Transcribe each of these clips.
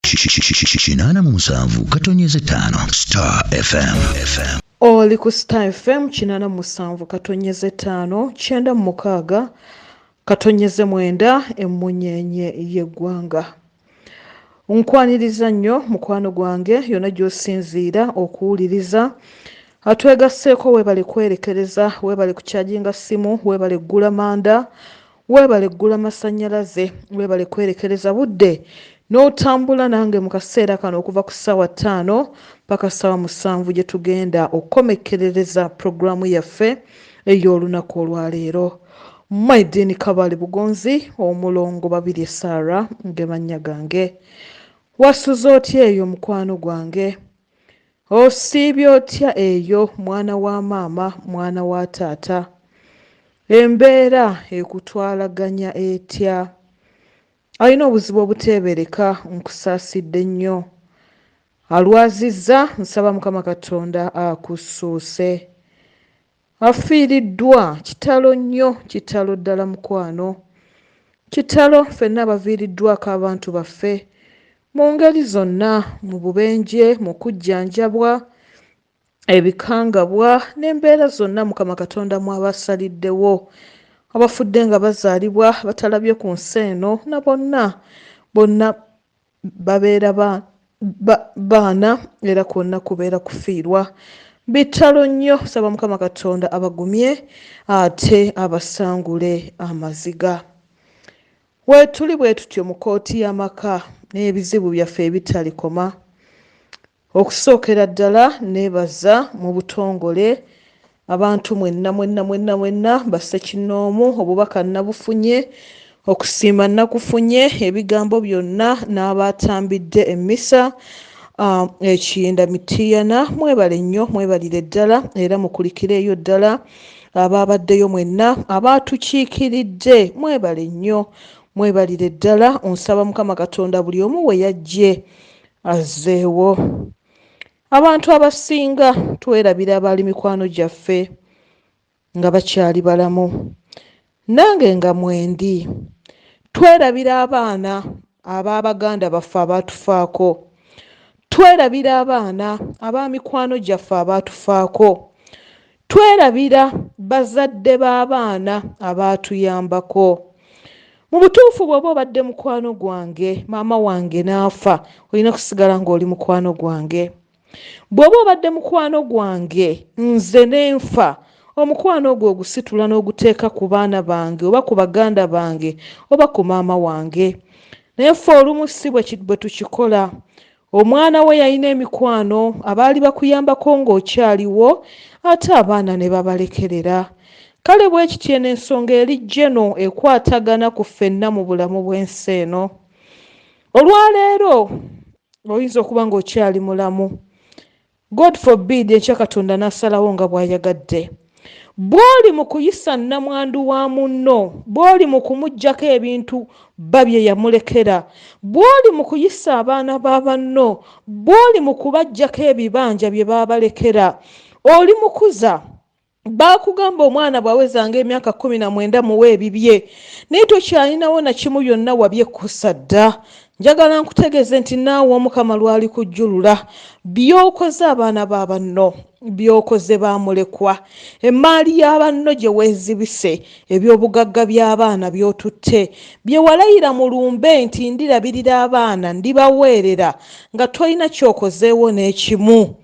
8.7 Star FM. Oli ku Star FM 8.7 9.6 9.9 emunyenye yeggwanga. Nkwaniriza nnyo mukwano gwange yonna gy'osinziira okuwuliriza. Atwegasseeko weebale kwerekereza, weebale kukyajinga simu, weebale ggula manda, weebale ggula masannyalaze, weebale kwerekereza budde n'otambula nange mu kaseera kano okuva ku ssaawa 5 paka ssaawa 7 gye tugenda okukomekkerereza puroguramu yaffe ey'olunaku olwaleero. Maidini Kabali Bugonzi omulongo BABIRYE Sarah ngemannya gange. Wasuza otya eyo mukwano gwange? Osiibye otya eyo mwana wa maama, mwana wa taata? Embeera ekutwalaganya etya? Alina obuzibu obuteebereka, nkusaasidde nnyo. Alwazizza, nsaba Mukama Katonda akusuuse. Afiiriddwa kitalo nnyo, kitalo ddala mukwano. Kitalo ffenna abaviiriddwako abantu baffe mu ngeri zonna, mu bubenje, mu kujjanjabwa, ebikangabwa n'embeera zonna Mukama Katonda mwabasaliddewo. Abafudde nga bazaalibwa batalabye ku nsi eno na bonna babeera baana era kwonna kubeera kufiirwa. Bitalo nnyo, saba Mukama Katonda abagumye ate abasangule amaziga. Weetuli bwe tutyo mu kkooti y'amaka n'ebizibu byaffe ebitalikoma. Okusookera ddala neebaza mu butongole abantu mwenna bassekinnoomu obubaka nabufunye, okusiima nakufunye, ebigambo byonna n'abatambidde emmisa, ekiyinda mitiyana. Mwebale nnyo, mwebalire ddala era mukulikireeyo ddala. Ababaddeyo mwenna abaatukiikiridde mwebale nnyo, mwebalire ddala. Onsaba Mukama Katonda buli omu we yajje azzeewo. Abantu abasinga twerabira abaali mikwano gyaffe nga bakyali balamu, nange nga mwendi. Twerabira abaana ab'abaganda baffe abaatufaako, twerabira abaana ab'amikwano gyaffe abaatufaako, twerabira bazadde b'abaana abaatuyambako. Mu butuufu bw'oba obadde mukwano gwange, maama wange n'afa, olina kusigala ng'oli mukwano gwange. Bw'oba obadde mukwano gwange nze n'enfa, omukwano ogwo ogusitula n'oguteeka ku baana bange oba ku baganda bange oba ku maama wange. Naye ffe olumu si bwe tukikola. Omwana we yalina emikwano abaali bakuyambako ng'okyaliwo, ate abaana ne babalekerera. Kale bwe kityo n'ensonga elijja eno ekwatagana ku ffenna mu bulamu bw'ensi eno. Olwaleero oyinza okuba ng'okyali mulamu. God forbid ekya Katonda n'asalawo nga bw'ayagadde. Bw'oli mu kuyisa nnamwandu wa munno, bw'oli mu kumuggyako ebintu babye yamulekera, bw'oli mu kuyisa abaana ba banno, bw'oli mu kubaggyako ebibanja bye baabalekera, oli mukuza. Baakugamba omwana bw'awezanga emyaka 19 muwe ebibye, naye tokyalinawo na kimu byonna wabyekkusa dda. Njagala nkutegeeze nti naawe Omukama lwali kujjulula by'okoze abaana ba banno, by'okoze baamulekwa, emmaali y'abanno gye weezibise, eby'obugagga by'abaana by'otutte, bye walayira mu lumbe nti ndirabirira abaana ndibaweerera, nga tolina ky'okozeewo n'ekimu.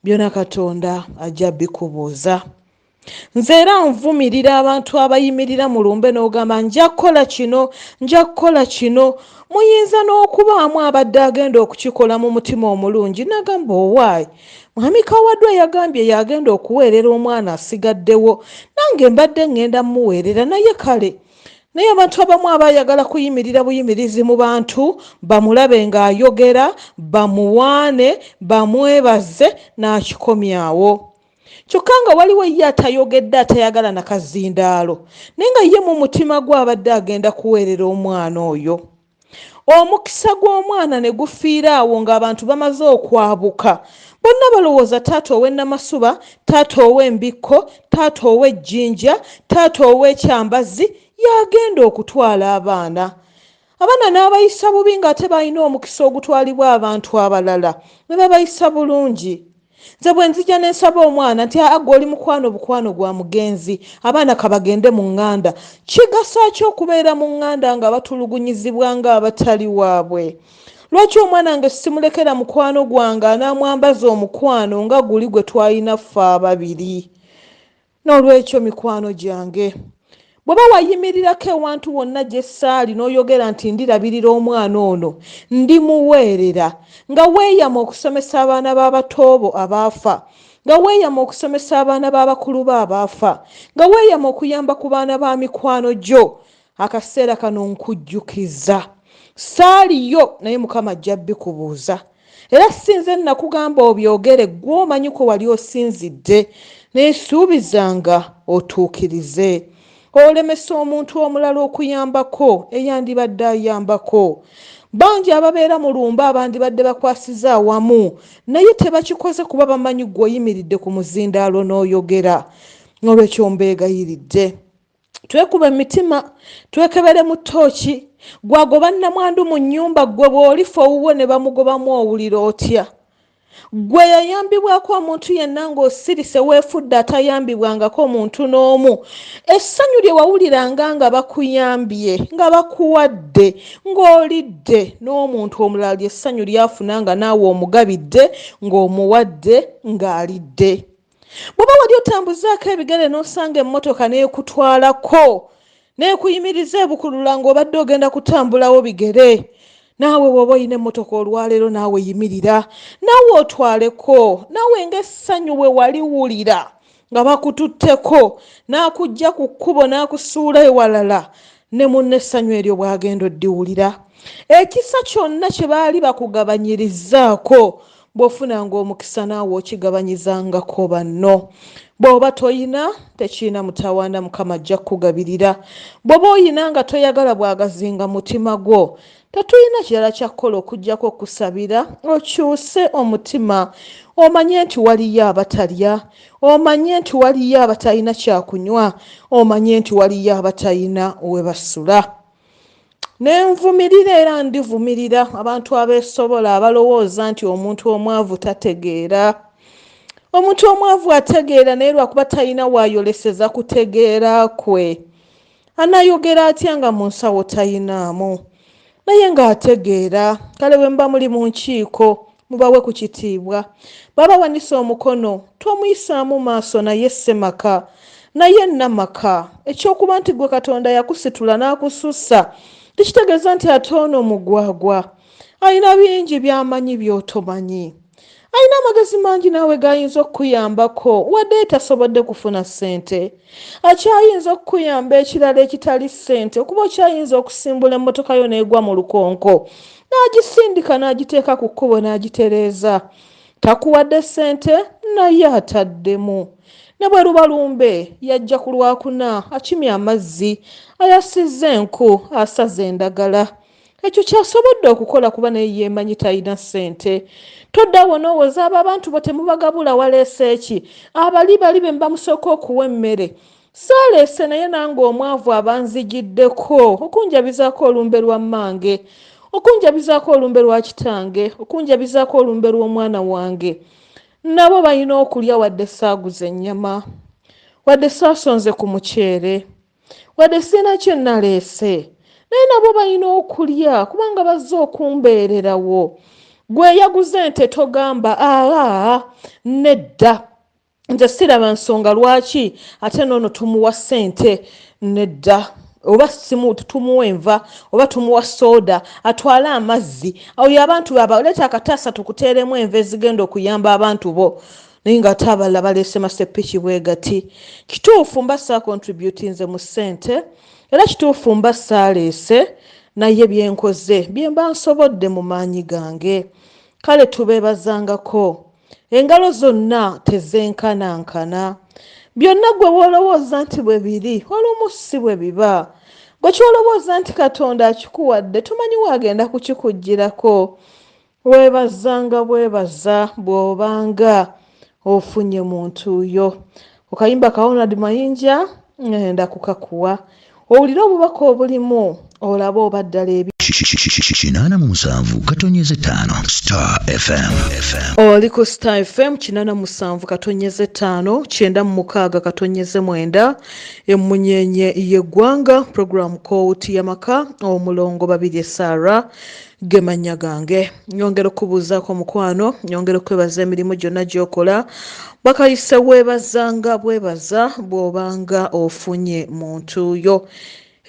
Byonna Katonda ajja bikubuuza. Nze era nvumirira abantu abayimirira mu lumbe n'ogamba nja kukola kino, nja kukola kino. Muyinza n'okubaamu abadde agenda okukikola mu mutima omulungi. Nagamba owaayi, mwami Kawaddwa yagambye yagenda okuweerera omwana asigaddewo, nange mbadde ngenda muweerera naye kale. Naye abantu abamu abayagala kuyimirira buyimirizi mu bantu, bamulabe ng'ayogera, bamuwaane, bamwebaze, n'akikomyawo. Kyokka nga waliwo ye atayogedde, atayagala na kazindaalo, naye nga ye mu mutima gwe abadde agenda kuweerera omwana oyo. Omukisa gw'omwana ne gufiira awo ng'abantu bamaze okwabuka. Bonna balowooza taata ow'ennamasuba, taata ow'embikko, taata ow'ejjinja, taata ow'ekyambazi yagenda okutwala abaana. abaana n'abayisa bubi ng'ate balina omukisa ogutwalibwa abantu abalala ne babayisa bulungi. Nze bwe nzija ne nsaba omwana nti agwa oli mukwano bukwano gwa mugenzi, abaana kabagende mu ŋŋanda, kigasa ki okubeera mu ŋŋanda nga batulugunyizibwa ng'abatali waabwe? Lwaki omwana nga simulekera mukwano gwange anaamwambaza omukwano nga guli gwe twalina ffe ababiri? N'olwekyo mikwano gyange, bw'oba wayimirirako ewantu wonna gye ssaali n'oyogera nti ndirabirira omwana ono, ndimuweerera, nga weeyama okusomesa abaana b'abatoobo abaafa, nga weeyama okusomesa abaana b'abakulu be abaafa, nga weeyama okuyamba ku baana ba mikwano gyo. Akaseera kano nkujjukiza saaliyo naye Mukama ajja bikubuuza. Era sinze nakugamba obyogere, gwe omanyi ko wali osinzidde, naye suubizanga otuukirize. Olemesa omuntu omulala okuyambako eyandibadde ayambako. Bangi ababeera mu lumba abandibadde bakwasiza awamu, naye tebakikoze kuba bamanyi gwe oyimiridde ku muzindaalo n'oyogera. N'olwekyo mbeegayiridde, twekuba emitima, twekebere mu ttooki. Gwagoba nnamwandu mu nnyumba, gwe bw'olifa owuwe ne bamugobamu owulira otya? Gwe yayambibwako omuntu yenna ng'osirise weefudde atayambibwangako omuntu n'omu. Essanyu lye wawuliranga nga bakuyambye, nga bakuwadde, ng'olidde n'omuntu omulala ly'essanyu lyafuna nga naawe omugabidde, ng'omuwadde, ng'alidde. Bw'oba wali otambuzaako ebigere n'osanga emmotoka n'ekutwalako, n'ekuyimiriza ebukulula ng'obadde ogenda kutambulawo bigere, naawe bw'oba olina emmotoka olwaleero naawe yimirira, naawe otwaleko. Naawe ng'essanyu bwe waliwulira nga bakututteko, n'akujja ku kkubo n'akusuula ewalala, ne munne essanyu eryo bw'agenda oddiwulira. Ekisa kyonna kye baali bakugabanyirizaako, bw'ofunanga omukisa naawe okigabanyizangako banno. Bw'oba toyina, tekiina mutawaana, Mukama ajja kukugabirira. Bw'oba oyina nga toyagala bwagazinga mutima gwo, tetulina kirala kyakukola okuggyako okusabira okyuse omutima. Omanye nti waliyo abatalya, omanye nti waliyo abatalina kyakunywa, omanye nti waliyo abatalina we basula. Nenvumirira era ndivumirira abantu abeesobola abalowooza nti omuntu omwavu tategeera. Omuntu omwavu ategeera, naye lwakuba talina waayoleseza kutegeera kwe. Anayogera atya nga mu nsawo tayinaamu? Naye ng'ategeera. Kale bwe mba muli mu nkiiko, mubawe ku kitiibwa. Baba wanisa omukono, tomuyisaamu maaso naye ssemaka, naye nnamaka. Ekyokuba nti gwe Katonda yakusitula n'akusussa, tekitegeeza nti ate ono mugwagwa. Alina bingi by'amanyi by'otomanyi. Alina amagezi mangi naawe gayinza okukuyambako wadde tasobodde kufuna ssente. Akyayinza okukuyamba ekirala ekitali ssente, okuba okyayinza okusimbula emmotoka yo n'egwa mu lukonko, n'agisindika n'agiteeka ku kkubo n'agitereeza. Takuwadde ssente, naye ataddemu. Ne bwe luba lumbe, yajja ku Lwakuna akimya amazzi, ayasizza enku, asaza endagala. Ekyo kyasobodde okukola kuba naye yeemanyi talina ssente. Toddawo n'owooza abo abantu bo temubagabula waleese ki? Abali be bamusooka okuwa emmere. Saaleese naye nange omwavu abanzigiddeko, okunjabizaako olumbe lwa mmange, okunjabizaako olumbe lwa kitange, okunjabizaako olumbe lw'omwana wange. Nabo balina okulya wadde saaguza ennyama, wadde saasonze ku muceere, wadde sirina kye naleese. Naye nabo balina okulya kubanga bazze okumbeererawo. Gwe yaguze ente togamba nedda, nze siraba nsonga lwaki ate noono tumuwa ssente. Nedda. Oba simu tumuwa enva, oba tumuwa soda, atwale amazzi. Oyo abantu baleeta akataasa tukuteeremu enva ezigenda okuyamba abantu bo. Naye ng'ate abalala baleese masepiki bwe gati. Kituufu mba saakontributinze mu ssente, era kituufu mba saaleese, naye bye nkoze bye mba nsobodde mu maanyi gange. Kale tubeebazangako. Engalo zonna tezenkanankana. Byonna gwe woolowooza nti bwe biri, olumu si bwe biba. Gwe kyolowooza nti Katonda akikuwadde, tumanyi waagenda kukikuggyirako. Weebazanga bwebaza bw'obanga ofunye muntu yo. Okayimba Kawonadi Mayinja ngenda kukakuwa. Owulire obubaka obulimu, olaba oba ddala ebi 87 katonyeze 5 Star FM. Oli ku Star FM 87 katonyeze 5 96 katonyeze 9 emunyenye yeggwanga program KKOOTI YAMAKKA omulongo BABIRYE Sara gemanya gange nyongera kubuzaako mukwano nyongera kwebaza emirimu gyonna gy'okola bakayise weebazanga bwebaza bw'obanga ofunye muntu yo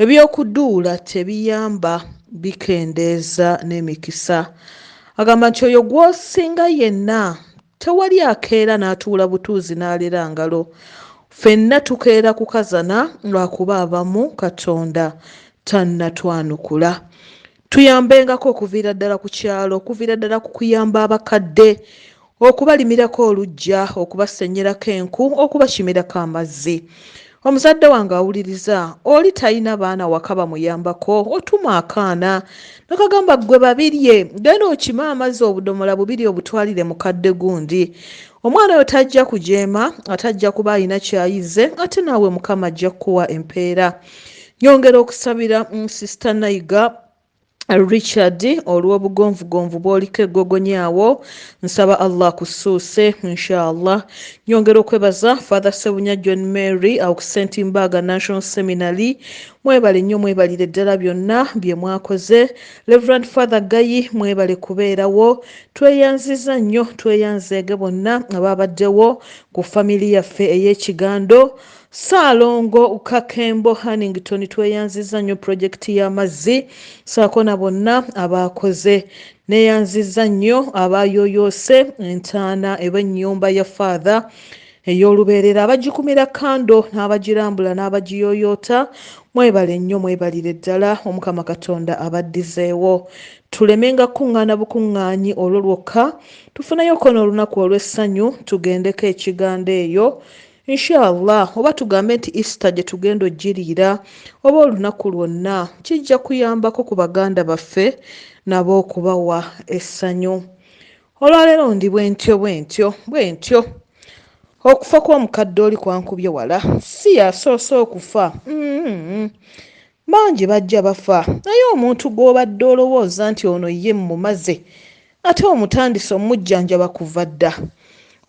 ebyokuduula tebiyamba bikendeeza n'emikisa agamba nti oyo gw'osinga yenna tewali akeera n'atuula butuuzi n'alera ngalo ffenna tukeera kukazana lwakuba abamu Katonda tannatwanukula tuyambengako okuviira ddala ku kyalo okuviira ddala ku kuyamba abakadde okubalimirako oluggya okubasennyerako enku okubakimirako amazzi omuzadde wange awuliriza oli talina baana waka bamuyambako otuma akaana nakagamba ggwe babirye genda okima amazzi obudomola bubiri obutwalire mukadde gundi omwana oyo tajja kujeema atajja kuba alina kyayize ate naawe mukama ajja kukuwa empeera nyongera okusabira Sister Nayiga Richard olw'obugonvugonvu bw'oliko eggogonyaawo nsaba Allah kusuuse inshallah nyongera okwebaza Father Sebunya John Mary au St. Mbaga National Seminary mwebale nnyo mwebalire ddala byonna bye mwakoze Reverend Father Gayi mwebale kubeerawo tweyanziza nnyo tweyanzeege bonna ababaddewo ku family yaffe ey'ekigando Salongo Kakembo Hannington tweyanziza nnyo projekiti y'amazzi saako na bonna abakoze neyanziza nnyo abayoyoose entaana eb'ennyumba ya Father ey'olubeerera abagikumira kando n'abagirambula n'abagiyoyoota mwebale nnyo mwebalire ddala omukama Katonda abaddizeewo tulemenga kuŋŋaana bukuŋŋaanyi olwo lwokka tufunayo kono olunaku olw'essanyu tugendeko ekiganda eyo inshallah oba tugambe nti Easter gye tugenda ogiriira oba olunaku lwonna kijja kuyambako ku baganda baffe nabo okubawa essanyu olwaleero ndi bwentyo okufa kw'omukadde oli kwankubye wala si yasoose okufa bangi bajja bafa naye omuntu gw'obadde olowooza nti ono ye mmumaze ate omutandise omujjanjaba kuva dda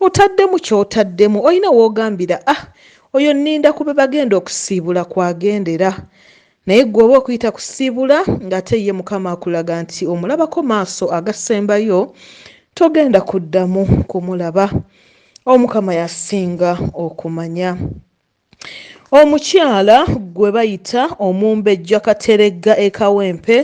otaddemu ky'otaddemu olina w'ogambira oyo nninda kube bagenda okusiibula kwagendera naye gwe oba okuyita kusiibula ng'ate ye mukama akulaga nti omulabako maaso agasembayo togenda kuddamu kumulaba omukama yasinga okumanya omukyala gwe bayita omumbejja Kateregga Ekawempe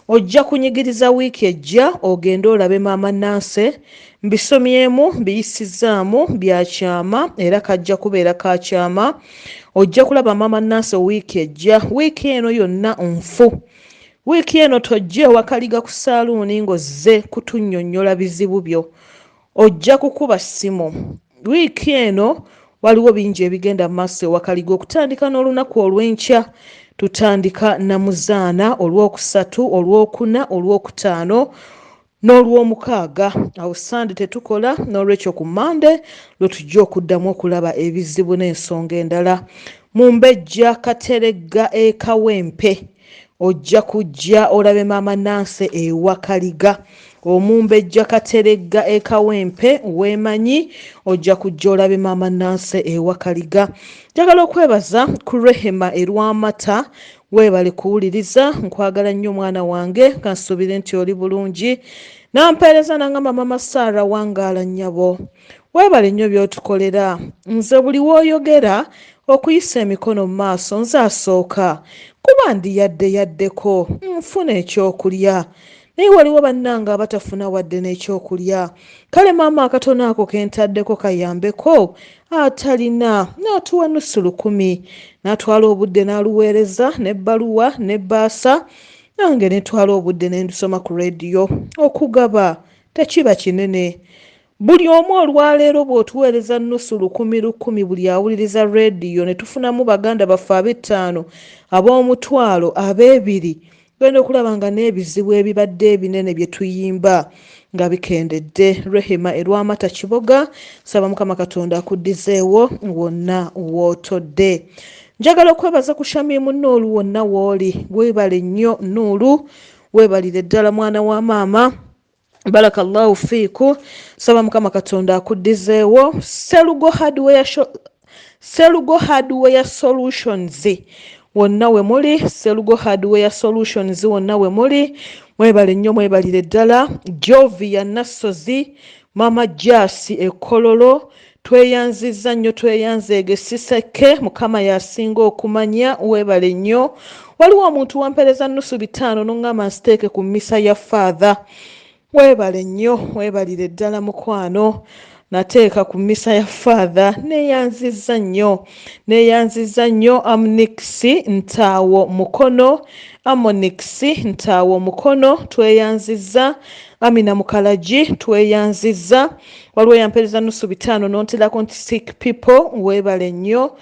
ojja kunyigiriza wiiki ejja ogende olabe maama Nanse mbisomyemu biyisizaamu byakyama era kajja kubeera kakyama ojja kulaba maama Nanse wiiki ejja wiiki eno yonna nfu wiiki eno tojje wakaliga ku saaluuni ng'ozze kutunnyonnyola bizibu byo ojja kukuba ssimu wiiki eno waliwo bingi ebigenda mu maaso ewakaliga okutandika n'olunaku olw'enkya tutandika Namuzaana olwokusatu olwokuna olwokutaano n'olwomukaaga awo Sande tetukola n'olwekyo ku Mande lwe tujja okuddamu okulaba ebizibu n'ensonga endala Mumbejja Kateregga Ekawempe ojja kujja olabe maama Nanse ewakaliga omumbejja Kateregga Ekawempe weemanyi ojja kujja olabe maama Nanse ewakaliga njagala okwebaza ku Rehema Erwamata weebale kuwuliriza nkwagala nnyo mwana wange kansuubire nti oli bulungi nampeereza nangamba maama Saara Wangaala nnyabo weebale nnyo by'otukolera nze buli w'oyogera okuyisa emikono mu maaso nze asooka kuba ndiyaddeyaddeko nfuna ekyokulya naye waliwo bannanga abatafuna wadde n'ekyokulya kale maama akatono ako kentaddeko kayambeko atalina n'atuwa nusu 100 n'atwala obudde n'aluweereza n'ebbaluwa n'ebbaasa nange netwala obudde n'endusoma ku rediyo okugaba tekiba kinene buli omu olwaleero bw'otuweereza nusu 100 buli awuliriza rediyo ne tufunamu baganda baffe ab'ettaano ab'omutwalo ab'ebiri genda okulaba nga n'ebizibu ebibadde ebinene bye tuyimba nga bikendedde Rehema Erwamata Kiboga saba mukama Katonda akuddizeewo wonna w'otodde njagala okwebaza ku Shamimu Nuuru wonna w'oli weebale nnyo Nuuru weebalire ddala mwana wa maama. Barakallahu fiiku. Saba Mukama Katonda akuddizeewo. Serugo Hardware Solutions wonna we muli. Serugo Hardware Solutions wonna we muli. Mwebale nnyo, mwebalire ddala. Jovia Nassozi, Mama Jasi Ekololo, tweyanzizza nnyo, tweyanzeege Siseke, Mukama yasinga okumanya, weebale nnyo. Waliwo omuntu wampereza nnusu 5 n'oŋŋamba nsiteeke ku mmisa ya Father. Weebale nnyo, weebalire ddala mukwano. Nateeka ku mmisa ya Father, neeyanzizza nnyo. Amnixi Ntaawo Mukono, Amonixi Ntaawo Mukono, tweyanzizza. Amina Mukalaji, tweyanzizza. Waliwo yampereza nnusu 5 n'onterako nti sick people, weebale nnyo.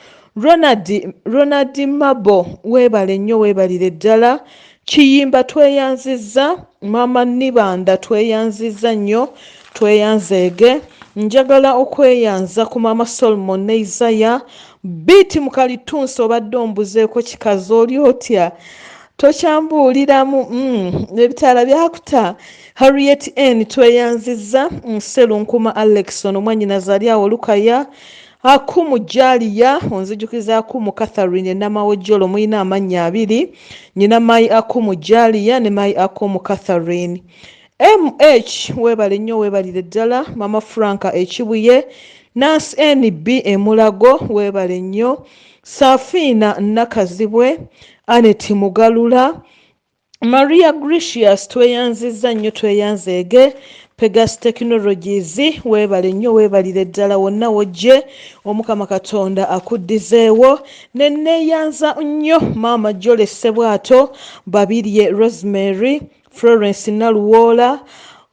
Ronald Mabo, weebale nnyo, weebalire ddala. Kiyimba tweyanzizza. Mama Nibanda, tweyanzizza nnyo, tweyanzeege. Njagala okweyanza ku Mama Solomon ne Isaiah. Biti Mukalitunsi, obadde ombuzeeko kikazi oli otya? Tokyambuuliramu ebitaala byakuta. Harriet N, tweyanzizza. Serunkuma Alexon, omwannyinaze ali awo Lukaya. Akumu Jalia, onzijukiza Akumu Catherine Namawojjolo, muyina amannya 2. Nyina Mai Akumu Jalia ne Mai Akumu Catherine. MH, weebale nnyo, weebalire ddala. Mama Franka Ekibuye. Nansi NB Emulago, weebale nnyo. Safina Nakazibwe. Anet Mugalula. Maria Gracious, tweyanzizza nnyo, tweyanzeege. Pegas Technologies, weebale nnyo, weebalire ddala wonna wojje. Omukama Katonda akuddizeewo. Neneeyanza nnyo Maama Jole Sebwato, Babirye Rosemary, Florence Naluwola,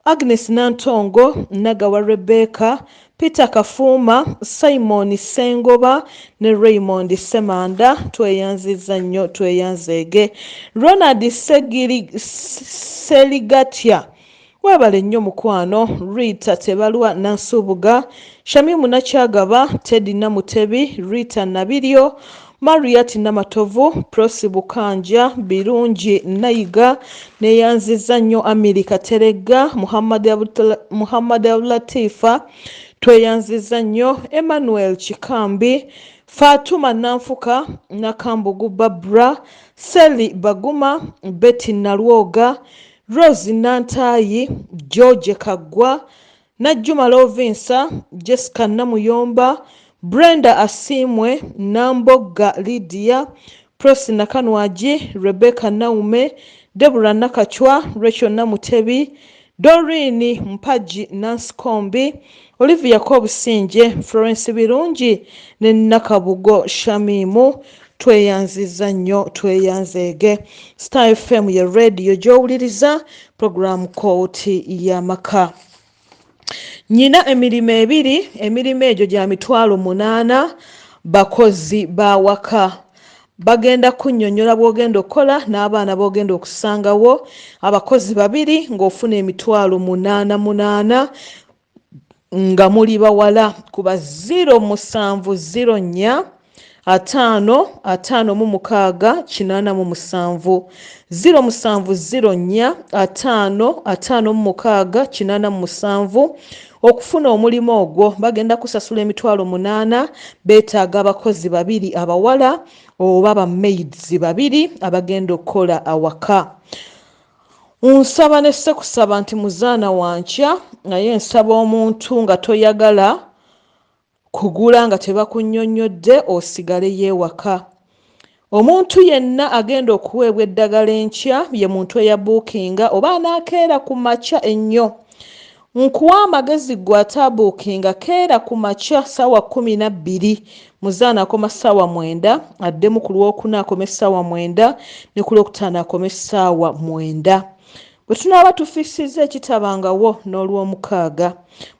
Agnes Nantongo, Nagawa Rebecca, Peter Kafuuma, Simon Sengoba ne Raymond Semanda, tweyanzizza nnyo, tweyanzeege. Ronald Seligatya, weebale nnyo mukwano. Rita Tebalwa Nansubuga, Shamimu Nakyagaba, Teddy Namutebi, Rita Nabiryo, Mariat Namatovu, Prosi Bukanja, Birungi Nayiga, neyanzizza nnyo Amerika Terega, Muhammad Latifa, tweyanzizza nnyo. Emmanuel Chikambi, Fatuma Nanfuka, Nakambugu Babra, Seli Baguma, Betty Nalwoga, Rose Nantayi, George Kagwa, Najjuma Lovinsa, Jessica Namuyomba, Brenda Asimwe, Namboga Lydia, Prosi Nakanwaji, Rebecca Naume, Deborah Nakachwa, Rachel Namutebi, Doreen Mpaji Nansikombi, Olivia Kobusinje, Florence Birungi ne Nakabugo Shamimu, tweyanzizza nnyo, tweyanzeege. Star FM ya radio gy'owuliriza, program KKOOTI YAMAKKA. Nyina emirimu 2, emirimu egyo gya 8,000 bakozi bawaka. Bagenda kunnyonnyola bw'ogenda okukola n'abaana b'ogenda okusangawo. Abakozi 2 ng'ofuna 8,800 nga muli bawala. Kuba 070 5 56 87 0704 5 56 87 okufuna omulimu ogwo. Bagenda kusasula 8,000. Beetaaga abakozi 2 abawala oba ba maids 2 abagenda okukola awaka. Nsaba ne sekusaba nti muzaana wankya, naye nsaba omuntu nga toyagala kugula nga tebakunnyonnyodde osigale yeewaka. Omuntu yenna agenda okuweebwa eddagala enkya ye muntu eyabuukinga oba anaakeera ku makya ennyo. Nkuwa amagezi gwe ataabuukinga, keera ku makya ssaawa 12, muzaana akoma ssaawa 9, addemu ku Lwokuna akoma essaawa 9 ne ku Lwokutaano akoma essaawa 9. Bwe tunaaba tufiisizza ekitabangawo n'Olwomukaaga,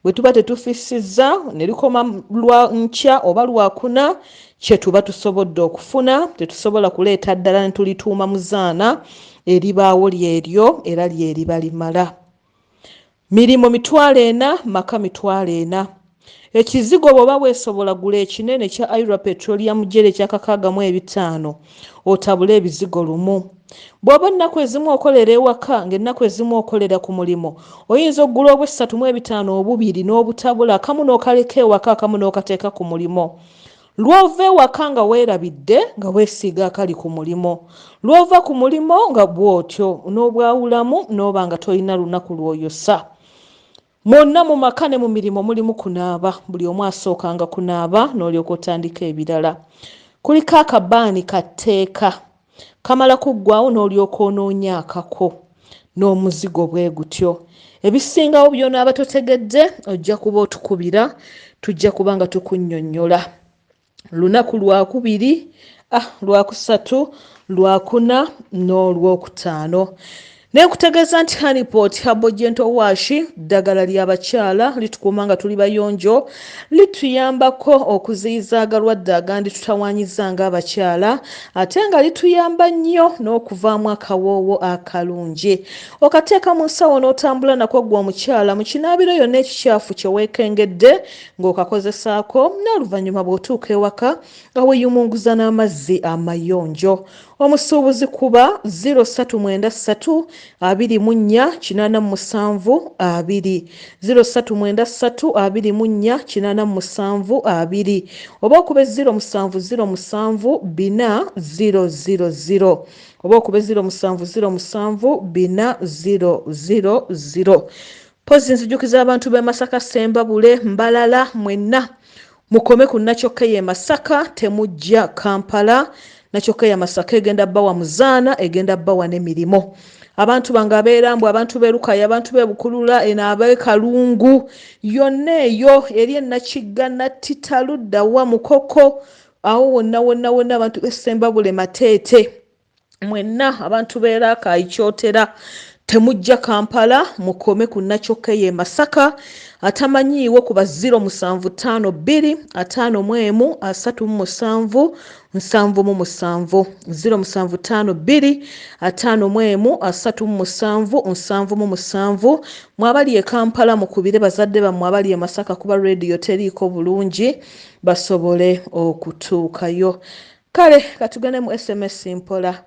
bwe tuba tetufiisizza ne likoma lwa nkya oba Lwakuna, kye tuba tusobodde okufuna. Tetusobola kuleeta ddala ne tulituuma muzaana, eribaawo lyeryo era lyeriba limala. Mirimu 40,000, maka 40,000. Ekizigo bw'oba weesobola gula ekinene kya Ira Petroleum Jelly kya 6,500 otabule ebizigo lumu. Bw'oba ennaku ezimu okolera ewaka ng'ennaku ezimu okolera ku mulimu oyinza okugula obw'3,500 obubiri n'obutabula akamu n'okaleka ewaka akamu n'okateeka ku mulimo. Lw'ova ewaka nga weerabidde nga weesiiga akali ku mulimo. Lw'ova ku mulimo nga bw'otyo n'obwawulamu n'oba nga tolina lunaku lw'oyosa. Mwonna mu maka ne mu mirimu mulimu kunaaba. Buli omu asookanga kunaaba n'olyoka otandika ebirala. Kuliko akabaani ka tteeka. Kamala kuggwaawo n'olyoka onoonya akako. N'omuzigo bwe gutyo. Ebisingawo by'onaaba totegedde ojja kuba otukubira, tujja kuba nga tukunnyonnyola. Lunaku lwakubiri, lwakusatu, lwakuna n'olwokutaano. Nekutegeeza nti Honeypot Herbal Gentle Wash ddagala ly'abakyala litukuuma nga tuli bayonjo, lituyambako okuziyiza agalwadde agandi tutawaanyiza ng'abakyala, ate nga lituyamba nnyo n'okuvaamu akawoowo akalungi. Okateeka mu nsawo n'otambula nako ggwe omukyala mu kinaabiro yonna ekikyafu kye weekengedde ng'okakozesaako, n'oluvannyuma bw'otuuka ewaka nga weeyumunguza n'amazzi amayonjo. Omusuubuzi kuba 0393 24 87 20 0393 24 87 20 oba okube 0707 4 oba okube 0707 4 Pozi nzijukiza abantu b'e Masaka, Sembabule, Mbalala mwenna mukome ku nakyokka y'e Masaka, temujja Kampala. Nakyokka ya Masaka egenda bbawa muzaana, egenda bbawa n'emirimo. Abantu bange abeerambwe, abantu b'e Lukaya, abantu b'e Bukulula, eno ab'e Kalungu, yonna eyo eri Nakigga, Nattita, Luddawa, Mukoko, awo wonna abantu b'e Sembabule, Mateete, mwenna abantu b'e Rakai, Kyotera, temujja Kampala, mukome ku nakyokka y'e Masaka. Atamanyiiwo kuba 0752 51 37 77 0752 51 37 77. Mwabali e Kampala mukubire bazadde bammwe abali e Masaka kuba radio teriiko bulungi basobole okutuukayo. Kale katugane mu SMS mpola.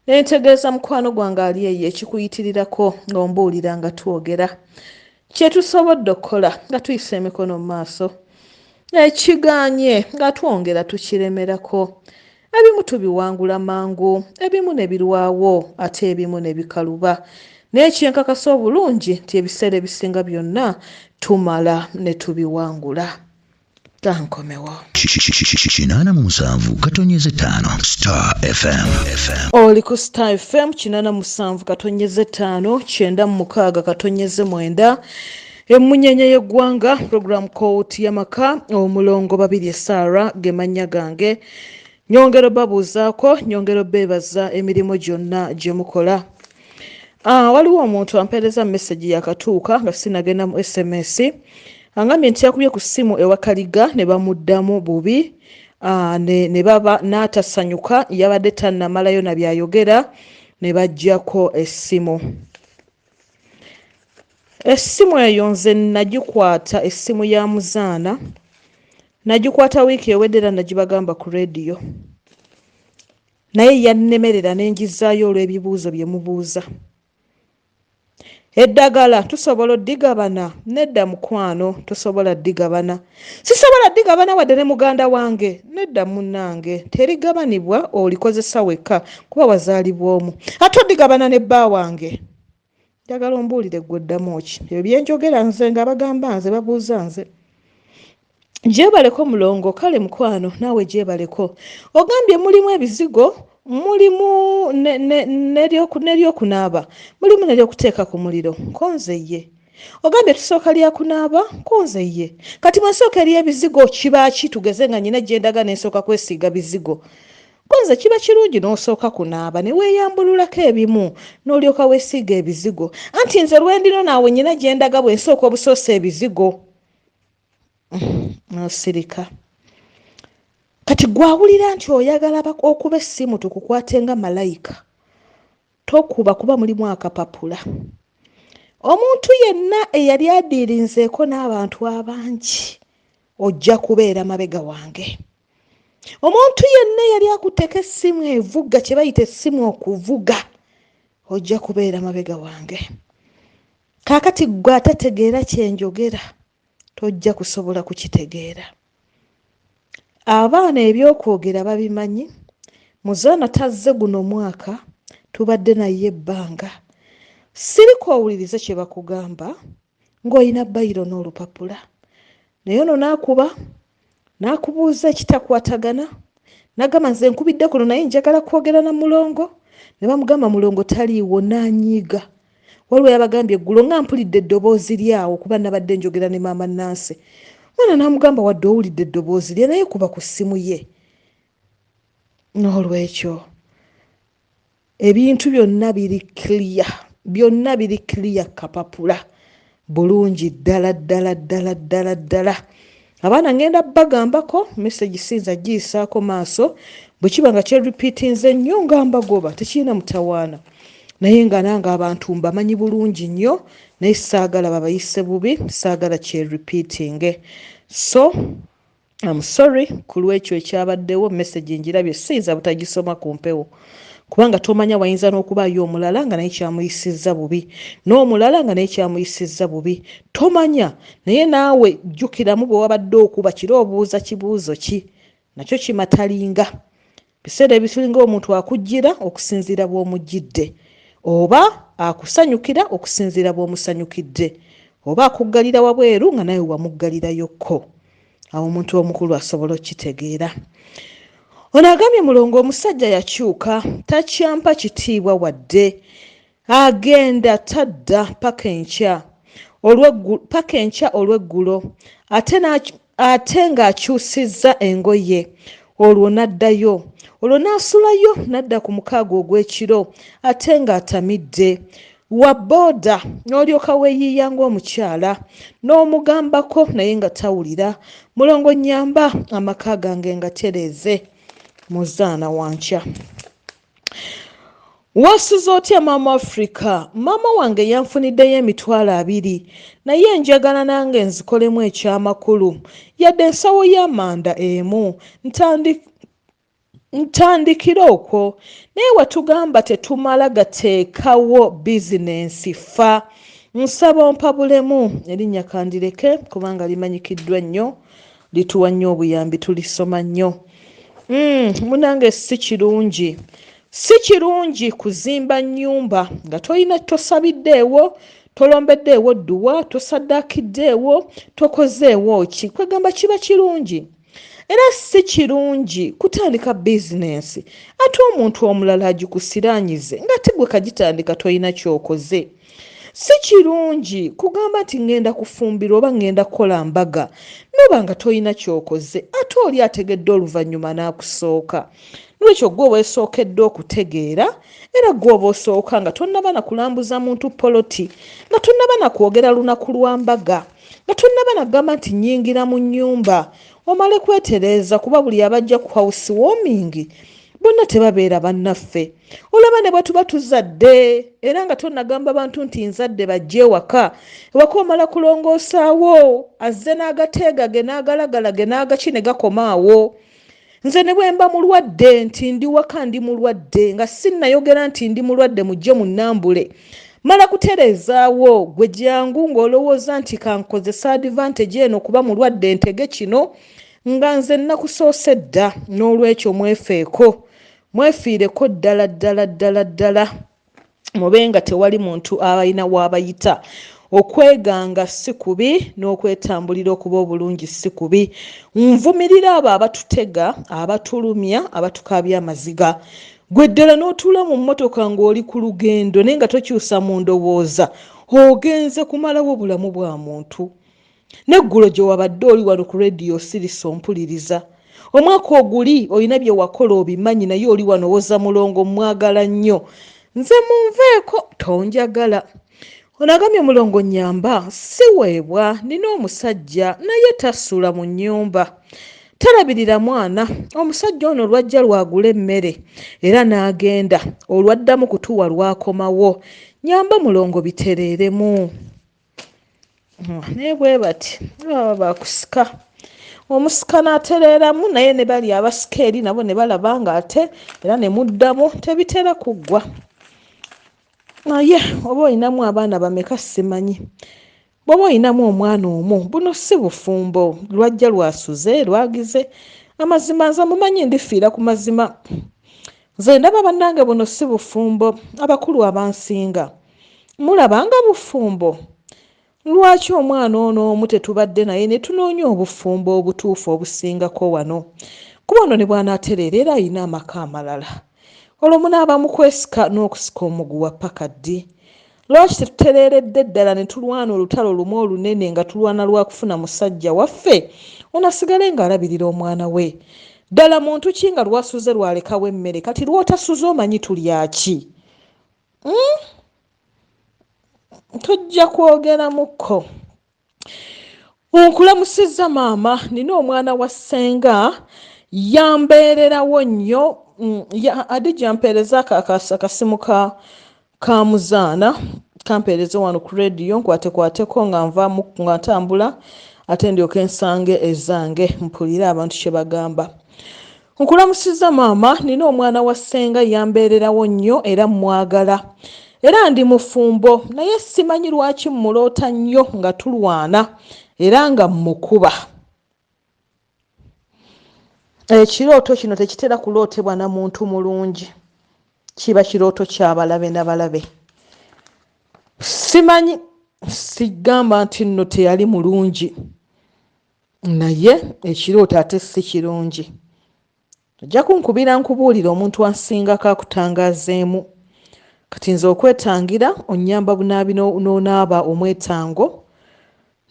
Nentegeeza mukwano gwange ali eyo ekikuyitirirako ng'ombuulira nga twogera. Kye tusobodde okukola nga tuyisa emikono mu maaso. Ekiganye nga twongera tukiremerako. Ebimu tubiwangula mangu, ebimu ne birwawo, ate ebimu ne bikaluba. N'ekyenkakasa obulungi nti ebiseera ebisinga byonna tumala ne tubiwangula. Tankomewo. 87.5 Star FM. Oli ku Star FM 87.5 9 emmunyenye y'eggwanga program KKOOTI YAMAKKA omulongo BABIRYE Sarah gemanya gange. Nyongero babuuzaako, nyongero beebaza emirimu gyonna gye mukola. Waliwo omuntu ampeereza message yakatuuka nga sinagenda mu SMS. Angambye nti yakubye ku ssimu ewakaliga ne bamuddamu bubi, ne baba n'atasanyuka, yabadde tannamalayo na byayogera, ne bajjako essimu. Essimu eyo nze nagikwata, essimu ya muzaana nagikwata wiiki ewedde era nagibagamba ku radio, naye yannemerera n'engizaayo olw'ebibuuzo bye mubuuza. Eddagala tusobola oddigabana? Nedda mukwano, tosobola ddigabana. Sisobola ddigabana wadde ne muganda wange. Nedda munnange, terigabanibwa, olikozesa wekka kuba wazaalibwa omu. Ate oddigabana ne bba wange. Njagala ombuulire ggwe oddamu ki? Ebyo bye njogera nze nga bagamba nze babuuza nze. Gyebaleko mulongo, kale mukwano naawe gyebaleko. Ogambye mulimu ebizigo, mulimu n'eryokunaaba, mulimu n'eryokuteeka ku muliro. Nkonze ye. Ogambye tusooka lya kunaaba, nkonze ye. Kati mwensooka eri ebizigo kiba ki? Tugeze nga nnyina gye ndaga n'ensooka kwesiiga bizigo. Nkonze kiba kirungi n'osooka kunaaba ne weeyambululako ebimu n'olyoka weesiiga ebizigo. Anti nze lwendino naawe nnyina gye ndaga bwe nsooka obusoosa ebizigo. Nosirika. Kati gwawulira nti oyagala okuba essimu tukukwate nga malayika. Tokuba kuba mulimu akapapula. Omuntu yenna eyali adiirinzeeko n'abantu abangi ojja kubeera mabega wange. Omuntu yenna yali akutteko essimu evuga kye bayita essimu okuvuga, ojja kubeera mabega wange. Kaakati ggwe atategeera kye njogera, tojja kusobola kukitegeera. Abaana ebyokwogera babimanyi. Muzaana tazze guno mwaka, tubadde naye ebbanga. Siriko owuliriza kye bakugamba ng'olina bayiro n'olupapula. Naye ono n'akubuuza ekitakwatagana, n'agamba nze nkubidde kuno naye njagala kwogera na Mulongo. Ne bamugamba Mulongo taliiwo, n'anyiiga. Waliwo yabagambye eggulo nga mpulidde eddoboozi lyawo kuba nabadde njogera ne maama Nansi. Mwana n'amugamba wadde owulidde eddoboozi lye naye kuba ku ssimu ye. N'olwekyo ebintu byonna biri clear kapapula bulungi ddala. Abaana ngenda bagambako message sinza giyisaako maaso bwe kiba nga kyerepeatinze nnyo nga mbagoba tekirina mutawaana. Naye nga nange abantu mbamanyi bulungi nnyo naye saagala babayise bubi, saagala kyerepeating. So I'm sorry ku lwekyo ekyabaddewo. Message njirabye sinza butagisoma ku mpewo kubanga tomanya wayinza n'okubaayo omulala nga naye kyamuyisizza bubi, n'omulala nga naye kyamuyisizza bubi. Tomanya, naye naawe jjukiramu bwe wabadde okuba kiro obuuza kibuuzo ki, nakyo kimatalinga. Biseera ebitulinga omuntu akujjira okusinziira bw'omujjidde, oba akusanyukira okusinziira bw'omusanyukidde, oba akuggalira wabweru nga nawe wamuggalirayokko. Awo omuntu omukulu asobola okitegeera. Ono agambye Mulongo omusajja yakyuka, takyampa kitiibwa wadde. Agenda tadda paka enkya olw'eggulo ate ng'akyusizza engoye. Olwo n'addayo, olwo n'asulayo n'adda ku mukaaga ogw'ekiro ate ng'atamidde. Wa booda n'olyoka weeyiiya ng'omukyala n'omugambako naye nga tawulira. Mulongo Nyamba, amaka gange nga tereeze. Muzaana wankya. Wasuza otya Maama Africa? Maama wange yanfuniddeyo emitwalo 2 naye njagala nange nzikolemu ekyamakulu. Yadde ensawo y'amanda emu ntandikira okwo naye watugamba tetumala gateekawo bizinensi fa. Nsaba ompabulemu erinnya Kandireke kubanga limanyikiddwa nnyo, lituwa nnyo obuyambi, tulisoma nnyo. Munange si kirungi kuzimba nnyumba nga toyina tosabiddeewo, tolombeddeewo dduwa, tosaddakiddeewo, tokozeewo ki. Kwegamba kiba kirungi. Era si kirungi kutandika bizinensi ate omuntu omulala agikusiraanyize nga tigwe kagitandika toyina kyokoze. Si kirungi kugamba nti ngenda kufumbira oba ngenda kukola mbaga noba nga toyina kyokoze ate oli ategedde oluvannyuma n'akusooka. Lwekyo gwe weesookedde okutegeera era gwe oba osooka nga tonnaba na kulambuza muntu poloti, nga tonnaba na kwogera lunaku lwa mbaga, nga tonnaba na kugamba nti nnyingira mu nnyumba omale kwetereeza kuba buli abajja ku housewarming bonna tebabeera bannaffe. Olaba ne bwe tuba tuzadde era nga tonnagamba bantu nti nzadde bajje ewaka omala kulongoosaawo azze n'agateegage n'agalagalage n'agaki ne gakomaawo. Nze ne bwe mba mulwadde nti ndi waka ndi mulwadde nga sinnayogera nti ndi mulwadde mujje munnambule, mala kutereezaawo gwe jangu ng'olowooza nti kankozesa advantage eno kuba mulwadde ntege kino nga nze nakusoose dda. N'olwekyo mwefiireko ddala mube nga tewali muntu alina w'abayita. Okweganga si kubi n'okwetambulira okuba obulungi si kubi. Nvumirira abo abatutega, abatulumya, abatukaabya amaziga. Gwe ddala n'otuula mu mmotoka ng'oli ku lugendo naye nga tokyusa mu ndowooza ogenze kumalawo obulamu bwa muntu. Neggulo gye wabadde oli wano ku rediyo sirisa ompuliriza. Omwaka oguli olina bye wakola obimanyi naye oli wano woza Mulongo mwagala nnyo. Nze munveeko tonjagala. Onagambye Mulongo Nyamba siweebwa nina omusajja naye tasula mu nnyumba. Talabirira mwana. Omusajja ono lwajja lwagula emmere era n'agenda olwaddamu kutuwa lwakomawo. Nyamba Mulongo bitereeremu. Naye bwe bati baba bakusika. omusika n'atereeramu naye ne bali abasika eri nabo ne balaba nga ate era ne muddamu tebitera kuggwa. Naye oba olinamu abaana bameka simanyi. Bw'oba olinamu omwana omu buno si bufumbo lwajja lwasuze lwagize amazima nze mumanyi ndifiira ku mazima. Nze ndaba bannange buno si bufumbo abakulu abansinga mulabanga bufumbo. Lwaki omwana ono omu tetubadde naye ne tunoonya obufumbo obutuufu obusingako wano? Kuba ono ne bw'anaatereera alina amaka amalala. Olwo munaaba mu kwesika n'okusika omuguwa paka ddi? Lwaki tetutereeredde ddala ne tulwana olutalo lumu olunene nga tulwana lwa kufuna musajja waffe onasigale ng'alabirira omwana we? Ddala muntu ki nga lwasuze lwalekawo emmere kati lw'otasuze omanyi tulya ki? Tojja kwogeramuko. Nkulamusizza maama, nina omwana wa ssenga yambeererawo nnyo. Adijja mpeereza akasimu ka muzaana kampeereze wano ku rediyo nkwatekwateko nga nvaamu nga ntambula ate ndyoke nsange ezange mpulire abantu kye bagamba. Nkulamusizza maama, nina omwana wa ssenga yambeererawo nnyo era mwagala. Era ndi mufumbo naye simanyi lwaki mmuloota nnyo nga tulwana era nga mmukuba. Ekirooto kino tekitera kulootebwa na muntu mulungi. Kiba kirooto ky'abalabe n'abalabe. Simanyi sigamba nti nno teyali mulungi. Naye ekirooto ate si kirungi. Ojja kunkubira nkubuulira omuntu ansingako akutangaazeemu. Kati nze okwetangira onnyamba bunaabi n'onaaba omwetango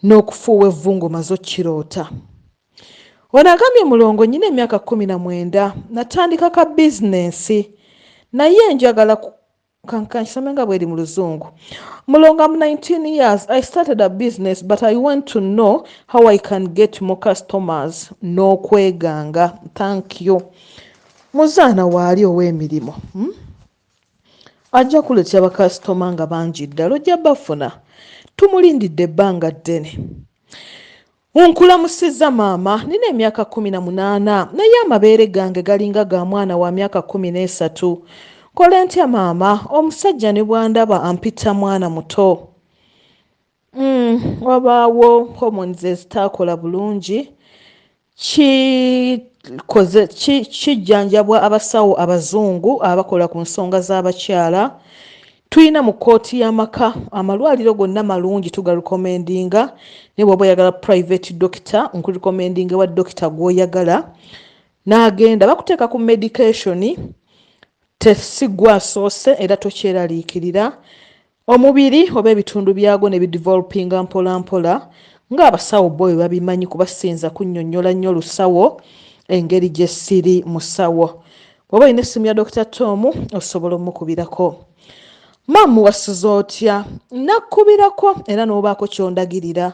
n'okufuuwa evvungu z'okkiroota. Ono agambye Mulongo nnyina emyaka 19 natandika ka bizinensi naye njagala kankisome nga bw'eri mu Luzungu. Mulongo, I'm 19 years. I started a business but I want to know how I can get more customers. N'okweganga. Thank you. Muzaana waali ow'emirimu. Ajja kuleetera bakasitoma nga bangi ddala ojja bafuna. Tumulindidde ebbanga ddene. Nkulamusizza maama, nina emyaka 18 naye amabeere gange galinga ga mwana wa myaka 13. Kole ntya maama, omusajja ne bwandaba ampita mwana muto. Wabaawo hormones ezitaakola bulungi. Kijjanjabwa abasawo abazungu abakola ku nsonga z'abakyala. Tuyina mu kkooti y'amaka amalwaliro gonna malungi tugarekomendinga. Ne bw'oba oyagala private doctor nkurekomendinga wa doctor gw'oyagala. N'agenda bakuteeka ku medication tesigwa asoose era tokyeraliikirira. Omubiri oba ebitundu byagwo ne bidevelopinga mpola mpola ng'abasawo bo babimanyi kubasinza kunnyonnyola nnyo lusawo engeri gye siri musawo. Bw'oba olina essimu ya Dr. Tom osobola omukubirako. Mamu wasuze otya? Nakubirako era n'obaako kyondagirira.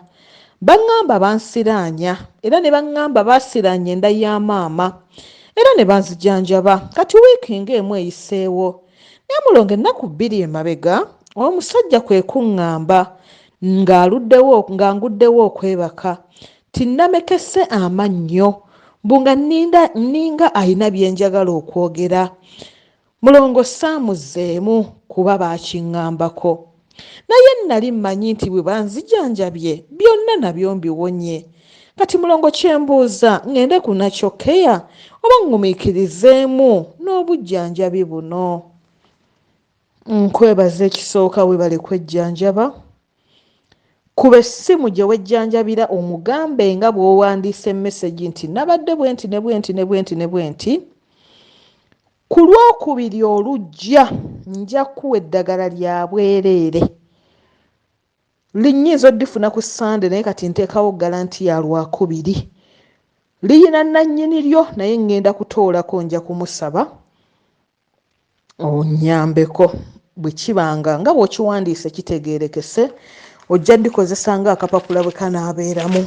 Baŋŋamba bansiraanya era ne baŋŋamba baasiraanya enda ya maama era ne banzijanjaba. Kati wiiki ng'emu eyiseewo naye Mulongo ennaku 2 emabega omusajja kwe kuŋŋamba nga nguddewo okwebaka tinnamekese amannyo bunga ninga ayina bye njagala okwogera. Mulongo saamuzeemu kuba baakiŋŋambako naye nali mmanyi nti bwe banzijanjabye byonna nabyo mbiwonye. Kati Mulongo kyembuuza ngende ku nakyo keya oba ngumiikirizeemu n'obujjanjabi buno. Nkwebaza ekisooka webale kwejjanjaba. Kuba essimu gye wejjanjabira omugambe nga bw'owandiisa emmesegi nti nabadde bwenti ne bwenti ne bwenti ne bwenti. Ku Lwokubiri olujja nja kuwa eddagala lya bwereere. Linnyiza oddifuna ku Sande naye kati nteekawo galanti ya Lwakubiri. Liyina nannyini lyo naye ngenda kutoolako nja kumusaba onnyambeko bwe kibanga nga bw'okiwandiise kitegeerekese ojja ddikozesa nga akapapula bwe kanaabeeramu.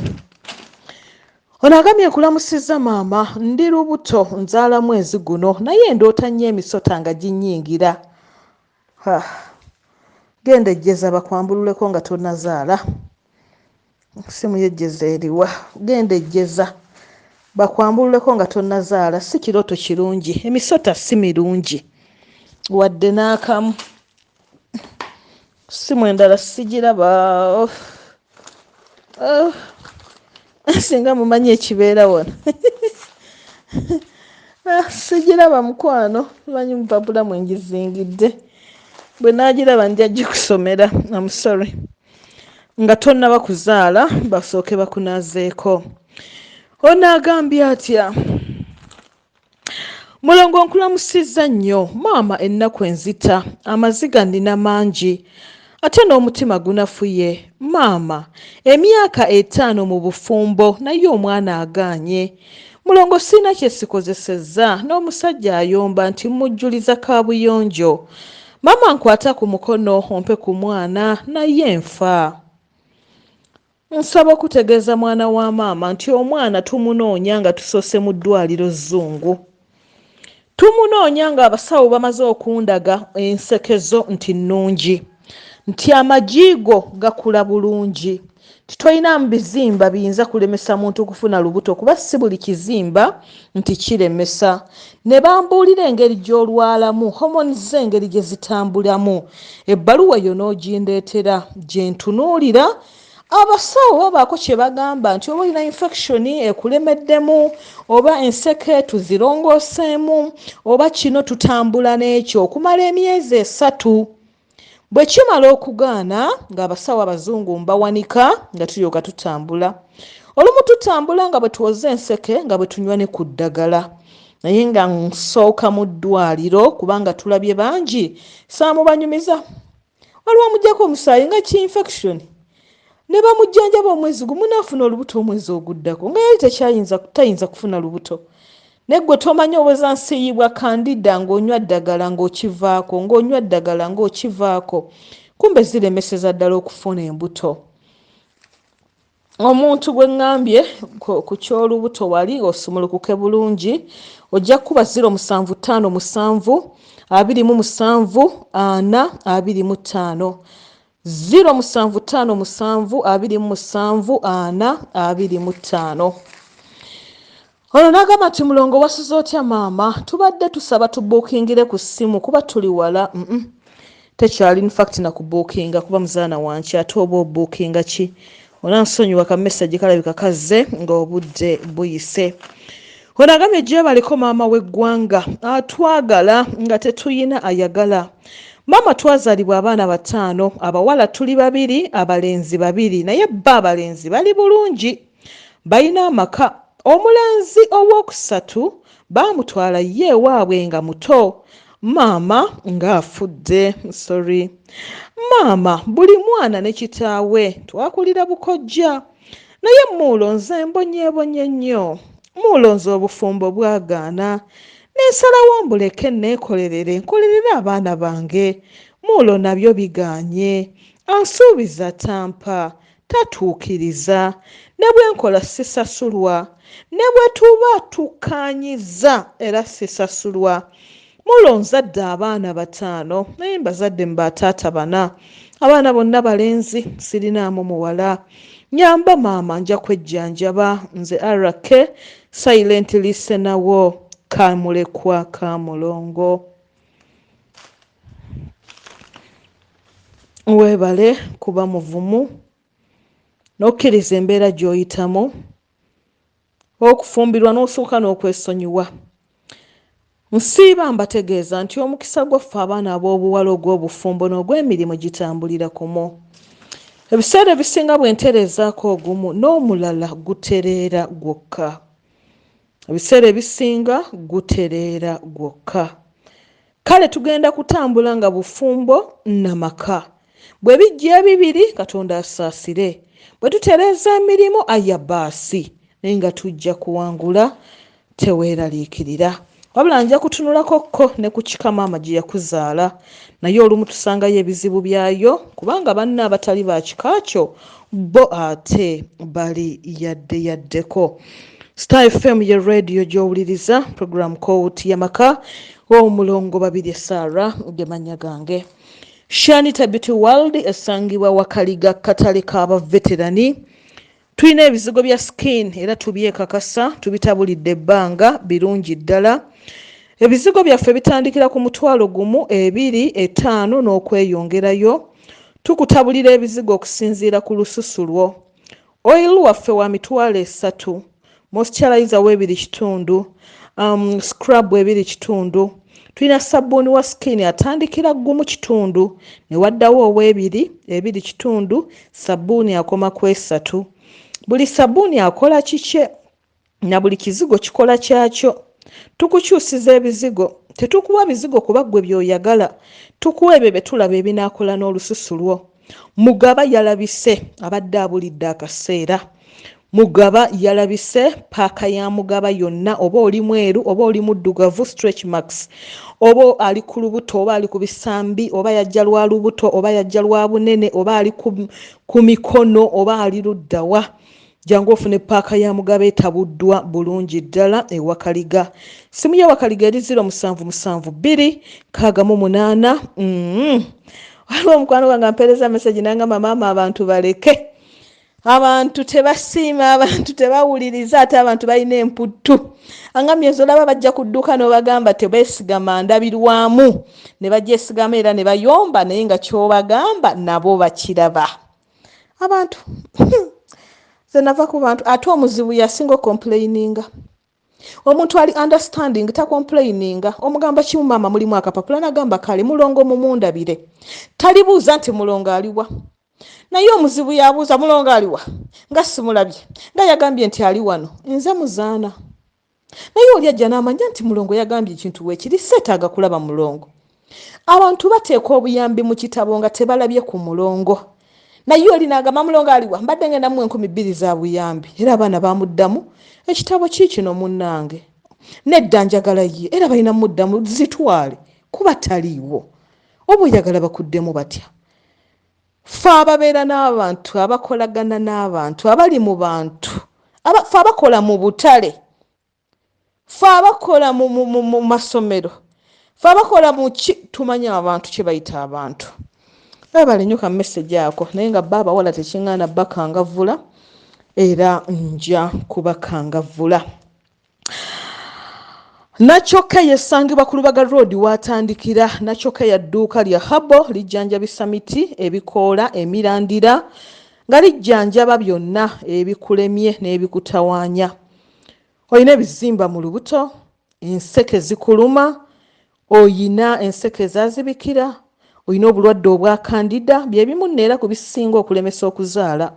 Ono agambye nkulamusizza maama, ndi lubuto nzaala mwezi guno naye ndoota nnyo emisota nga ginnyingira. Genda ejjeza bakwambululeko nga tonnazaala. Simu yejjeza eriwa. Genda ejjeza bakwambululeko nga tonnazaala si kirooto kirungi, emisota si mirungi wadde n'akamu. Simu endala sigiraba. Singa mumanyi ekibeera wano. Sigiraba mukwano, manyi mupapula mwengizingidde. Bwe naagiraba nja gikusomera. I'm sorry. Nga tonnaba kuzaala basooke bakunaazeeko. Ono agambye atya? Mulongo nkulamusizza nnyo maama, ennaku enzita, amaziga nnina mangi ate n'omutima gunafuye. Maama, emyaka 5 mu bufumbo naye omwana agaanye. Mulongo sina kye sikozesezza, n'omusajja ayomba nti mujjuliza kaabuyonjo. Maama nkwata ku mukono ompe ku mwana naye nfa. Nsaba okutegeeza mwana wa maama nti omwana tumunoonya nga tusoose mu ddwaliro Zzungu. Tumunoonya nga abasawo bamaze okundaga ensekezo nti nnungi, nti amajigo gakula bulungi, titolinamu bizimba biyinza kulemesa muntu kufuna lubuto kuba si buli kizimba nti kiremesa. Ne bambuulira engeri gy'olwalamu, homoni engeri gye zitambulamu. Ebbaluwa yo n'ogindeetera gye ntunuulira. Abasawo babaako kye bagamba nti oba olina infection ekulemeddemu, oba enseke tuzirongooseemu, oba kino tutambula n'ekyo okumala emyezi 3. Bwe kimala okugaana ng'abasawo abazungu mbawanika nga tulyoka tutambula. Olumu tutambula nga bwe tuwoza enseke nga bwe tunywa ne ku ddagala. Naye nga nsooka mu ddwaliro kubanga tulabye bangi saamubanyumiza. Waliwo amuggyako omusaayi nga ki infection. Ne bamujjanjaba omwezi gumu n'afuna olubuto omwezi oguddako nga yali tayinza kufuna lubuto. Neggwe tomanyi obweza nsiyibwa kandida ng'onywa ddagala ng'okivaako, ng'onywa ddagala ng'okivaako. Kumbe ziremeseza ddala okufuna embuto. Omuntu gwe ngambye ku ky'olubuto wali osumulukuke bulungi ojja kuba 07557 27 4 25 07557 27 4 25. Ono n'agamba nti mulongo wasuze otya maama, tubadde tusaba tubuukingire ku ssimu kuba tuli wala. Tekyali in fact na kubuukinga kuba muzaana wanki ate oba obuukinga ki. Onansonyiwa ka message kalabika kazze ng'obudde buyise. Ono agambye gyebaliko maama w'eggwanga atwagala nga tetuyina ayagala. Maama twazaalibwa abaana 5, abawala tuli 2, abalenzi 2, naye bba abalenzi bali bulungi, balina amaka. Omulenzi ow'okusatu baamutwala ye ewaabwe nga muto, maama ng'afudde. Sorry. Maama buli mwana ne kitaawe twakulira bukojja, naye muulonze mbonyeebonye nnyo. Muulonze obufumbo bwagaana, n'ensalawo mbuleke nkolerere abaana bange. Muulo nabyo bigaanye, ansuubiza tampa, tatuukiriza, ne bwe nkola sisasulwa, ne bwe tuba tukaanyiza era sisasulwa. Mulonza dda abaana 5 naye mbazadde mbataata 4, abaana bonna balenzi, sirinaamu muwala. Nyamba maama nja kwejjanjaba, nze RK silent listener wo, kamulekwa kamulongo. Weebale kuba muvumu n'okkiriza embeera gy'oyitamu, okufumbirwa n'osooka n'okwesonyiwa. Nsiiba mbategeeza nti omukisa gwaffe abaana ab'obuwala ogw'obufumbo n'ogw'emirimu gitambulira kumu. Ebiseera ebisinga bwentereezaako ogumu n'omulala gutereera gwokka. Ebiseera ebisinga gutereera gwokka. Kale tugenda kutambula nga bufumbo n'amaka. Bwe bijja ebibiri Katonda asaasire. Bwe tutereeza emirimu aya baasi naye nga tujja kuwangula, teweeraliikirira. Wabula nja kutunulako ko ne ku kika maama gye yakuzaala, naye olumu tusangayo ebizibu byayo kubanga banna abatali ba kika kyo bo ate bali yaddeko. Star FM ye radio gy'owuliriza, program KKOOTI YAMAKKA, w'omulongo Babirye Sarah ge mannya gange. Shanita Beauty World esangibwa Wakaliga katale k'abaveterani. Tulina ebizigo bya skin era tubyekakasa tubitabulidde ebbanga birungi ddala. Ebizigo byaffe bitandikira ku mutwalo gumu, 2, 5 n'okweyongerayo. Tukutabulira ebizigo okusinziira ku lususu lwo. Oil waffe wa mitwalo 3, moisturizer we 2.5, scrub we 2.5. Tulina sabbuuni wa skin atandikira 1.5 ne waddawo owe 2.5, sabbuuni akoma ku 3. Buli sabbuuni akola kikye na buli kizigo kikola kyakyo. Tukukyusiza ebizigo, tetukuwa bizigo kuba ggwe by'oyagala, tukuwa ebyo bye tulaba ebinaakola n'olususu lwo. Mugaba yalabise abadde abulidde akaseera. Mugaba yalabise paaka ya Mugaba yonna, oba oli mweru oba oli muddugavu, stretch marks, oba ali ku lubuto oba ali ku bisambi oba yajja lwa lubuto oba yajja lwa bunene oba ali ku mikono oba ali luddawa. Jangu ofune paaka ya Mugaba etabuddwa bulungi ddala ewa Kaliga. Simu ya Wakaliga eri 0777 waliwo omukwano gwange ampeereza message nangamba maama abantu baleke. Abantu tebasiima, abantu tebawuliriza, ate abantu balina emputtu. Angambye enzo olaba bajja ku dduuka n'obagamba tebeesigama ndabirwamu, ne bagyesigama era ne bayomba, naye nga ky'obagamba nabo bakiraba. Abantu ze nava ku bantu ate omuzibu yasinga complaininga. Omuntu ali understanding ta complaininga. Omugamba kimu maama mulimu akapapula nagamba kale mulongo mumundabire. Talibuuza nti mulongo aliwa. Naye omuzibu yabuuza mulongo aliwa. Nga simulabye. Nga yagambye nti ali wano. Nze muzaana. Naye oli ajja n'amanya nti mulongo yagambye ekintu weekiri seetaaga kulaba mulongo. Abantu bateeka obuyambi mu kitabo nga tebalabye ku mulongo. Naye oli n'agamba mulongo aliwa. Mbadde ngenda mu 2,000 za buyambi. Era abaana bamuddamu ekitabo kino munnange. Nedda njagala ye era balina muddamu zitwale kuba taliiwo. Oba oyagala bakuddemu batya? Ffe ababeera n'abantu, abakolagana n'abantu, abali mu bantu, ffe abakola mu butale, ffe abakola mu masomero, ffe abakola mu tumanya abantu kye bayita abantu. Babale nnyo ka message ako naye nga baba wala tekiŋŋaana bakangavvula era nja kubakangavvula. Nachoka yesangibwa ku Lubaga Road watandikira. Nachoka ya dduuka lya Habo lijjanjabisa miti, ebikoola, emirandira nga lijjanjaba byonna ebikulemye n'ebikutawaanya. Oyina ebizimba mu lubuto, enseke zikuluma, oyina enseke zazibikira, oyina obulwadde obwa kandida, bye bimu neera ku bisinga okulemesa okuzaala.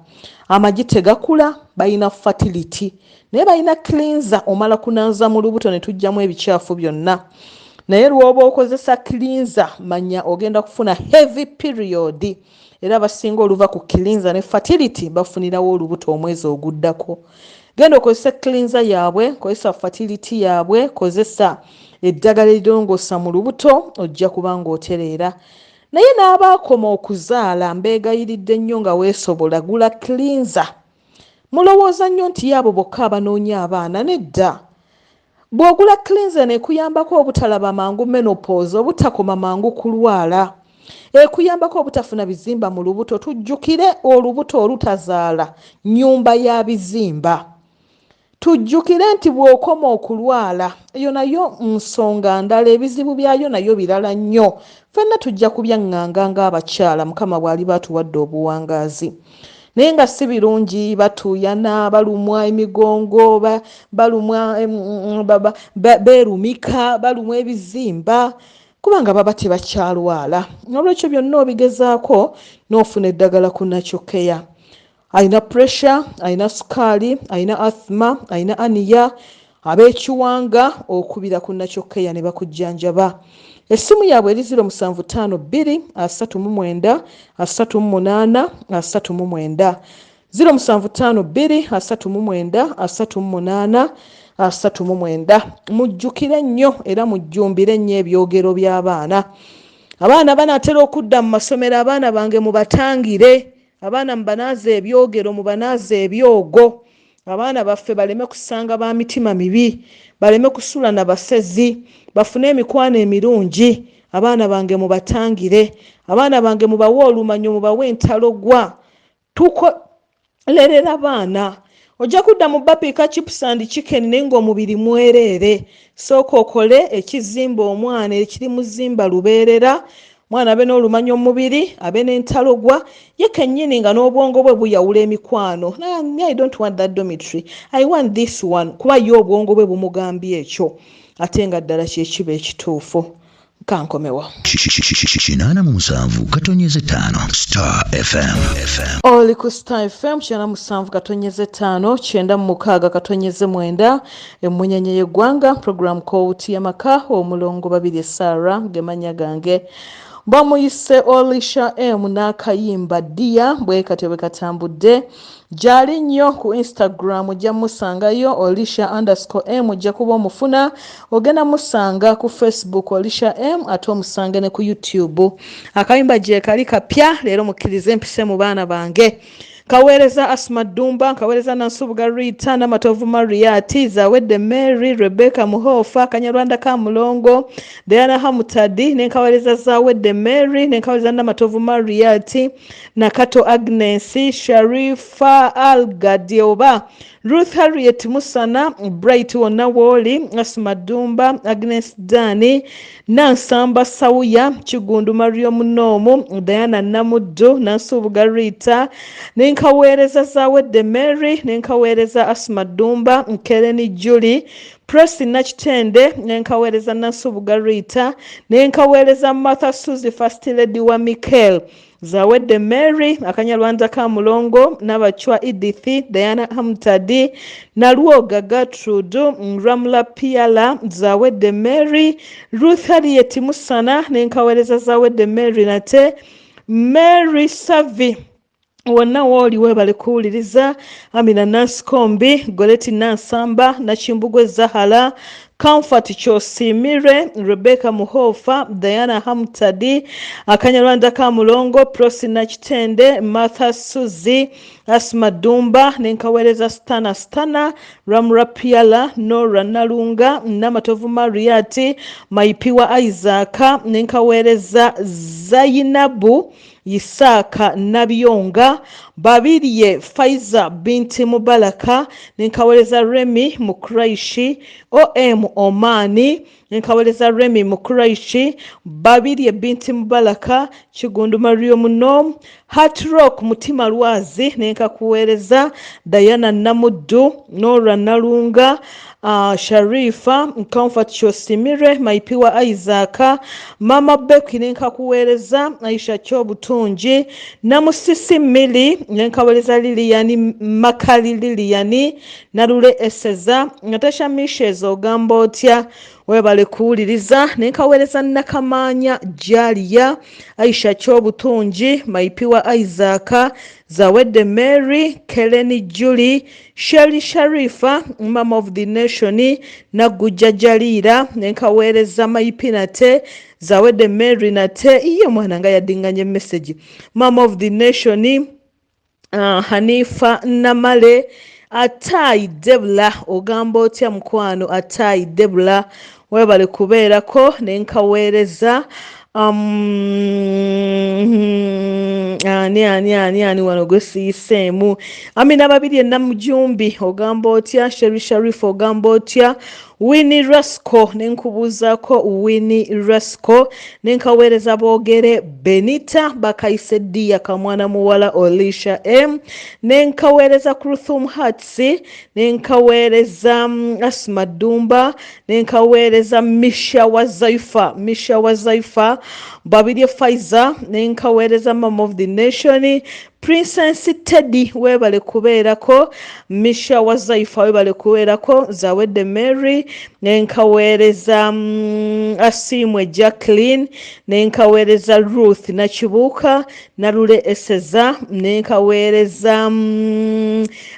Amagi tegakula, balina fertility. Naye balina cleanser omala kunanza mu lubuto ne tujjamu ebikyafu byonna. Naye lw'oba okozesa cleanser manya ogenda kufuna heavy period. Era basinga oluva ku cleanser ne fertility bafunirawo olubuto omwezi oguddako. Genda okozesa cleanser yaabwe, kozesa fertility yaabwe, kozesa eddagala erirongoosa mu lubuto, ojja kubanga otereera. Naye n'abaakoma okuzaala mbeegayiridde nnyo nga weesobola gula cleanser. Mulowooza nnyo nti yaabo bokka abanoonya abaana, nedda. Bw'ogula cleanser nekuyambako obutalaba mangu menopause, obutakoma mangu kulwala. Ekuyambako obutafuna bizimba mu lubuto. Tujjukire olubuto olutazaala nnyumba ya bizimba. Tujjukire nti bw'okoma okulwala eyo nayo nsonga ndala, ebizibu byayo nayo birala nnyo. Ffenna tujja kubyaŋŋanga ng'abakyala Mukama bw'ali batuwadde obuwangaazi. Naye nga si birungi batuuyana, balumwa emigongo, balumwa beerumika, balumwa ebizimba kubanga baba tebakyalwala. N'olwekyo byonna obigezaako n'ofuna eddagala ku Nachokeya. Alina pressure, alina sukaali, alina asthma, alina aniya, ab'ekiwanga okubira ku Nachokeya ne bakujjanjaba. Essimu yaabwe eri 0752 39 38 39 0752 39 38. Mujjukire nnyo era mujjumbire nnyo ebyogero by'abaana. Abaana banaatera okudda mu masomero, abaana bange mubatangire. Abaana mubanaaze ebyogero, mubanaaze ebyogo. Abaana baffe baleme kusanga ba mitima mibi, baleme kusula na basezi, bafune emikwano emirungi. Abaana bange mubatangire, abaana bange mubawe olumanyo, mubawe entalogwa. lerera baana ojja kudda mu bapiika chips and chicken naye ng'omubiri mwereere sooka okole ekizimba omwana ekiri muzimba lubeerera mwana abe n'olumanyi omubiri abe n'entalogwa ye kennyini nga n'obwongo bwe buyawula emikwano. I don't want that dormitory, I want this one, kuba ye obwongo bwe bumugambye ekyo ate nga ddala kyekiba ekituufu. Kankomewo 87.5 Star FM. Oli ku Star FM 87.5 96.9 emmunyenye y'eggwanga program KKOOTI YAMAKKA omulongo babirye Sarah gemanya gange bamuyise Olisha M n'akayimba Dia bwe katebe katambudde jali nnyo ku Instagram ojja musangayo Olisha_M ojja kuba omufuna ogenda musanga ku Facebook Olisha M ate omusange ne ku YouTube. Akayimba gye kali kapya leero mukkirize mpise mu baana bange. Kaweereza Asma Dumba, kaweereza Nansubuga Rita, Namatovu Mariati, Zawedde Mary, Rebecca Muhofa, Kanyarwanda ka Mulongo, Diana Hamutadi, nenkaweereza Zawedde Mary, nenkaweereza Namatovu Mariati, Nakato Agnes, Sharifa Algadioba, Ruth Harriet Musana, Bright Wonawoli, Asma Dumba, Agnes Dani, Nansamba Sauya, Kigundu Mario Munomu, Diana Namuddu, Nansubuga Rita, nenkaweereza Zawedde Mary, nenkaweereza Asma Dumba, Nkereni Julie, Presi Nakitende, nenkaweereza Nansubuga Rita, nenkaweereza Martha Suzy First Lady wa Michael, Zawedde Mary, Akanyarwanda ka Mulongo, Nabachwa Edith, Diana Hamtadi, Nalwoga Gertrude, Ramla Piala, Zawedde Mary, Ruth Harriet Musana, nenkaweereza Zawedde Mary nate, Mary Savi, wonna wooli weebale kuwuliriza, Amina Nansikombi, Goleti Nansamba, Nakimbugwe Zahara, Comfort Kyosimire, Rebecca Muhofa, Diana Hamtadi, Akanyarwanda ka Mulongo, Prosi Nakitende, Martha Suzy, Asma Dumba, nenkaweereza Stana, Ramra Piala, Nora Nalunga, Namatovu Mariati, Maipiwa Isaac, nenkaweereza Zainabu Yisaka Nabiyonga, Babirye Faiza binti Mubaraka, nenkaweereza Remy Mukuraishi, OM Omani, nenkaweereza Remy Mukuraishi, Babirye binti Mubaraka, Kigundu Mario Munom, Heart Rock Mutima Lwazi, nenkakuweereza Diana Namuddu, Nora Nalunga, Sharifa, Comfort Kyosimire, Maipiwa Isaac, Mama Becky nenkakuweereza Aisha Kyobutungi, Namusisi Mili, nenkaweereza Liliani Makali Liliani, Nalule Eseza, Natasha Mishes ogamba otya weebale kuwuliriza, nenkaweereza Nakamanya Jalia, Aisha Kyobutungi, Maipiwa Isaac, Zawedde Mary, Keleni Julie, Shelly Sharifa, Mama of the Nation, Nagujja Jalira, nenkaweereza Maipi nate, Zawedde Mary nate, iyo mwana nga yaddinganye message, Mama of the Nation, Hanifa Namale, Atai Debla ogamba otya mukwano Atai Debla weebale kubeerako, nenkaweereza ani wano gwe siyiseemu, Amina Babirye Namujumbi ogamba otya, Sharif ogamba otya, Winnie Rasco nenkubuuzaako Winnie Rasco, nenkaweereza boogere Benita Bakayise Dia kamwana muwala Olisha M, nenkaweereza Kruthum Hatsi, nenkaweereza Asma Dumba, nenkaweereza Misha wa Zaifa, Babirye Faiza, nenkaweereza Mama of the Nation, Princess Teddy weebale kubeerako, Misha wa Zaifa weebale kubeerako, Zawedde Mary, nenkaweereza Asimwe Jacqueline, nenkaweereza Ruth Nakibuuka, Nalule Eseza, nenkaweereza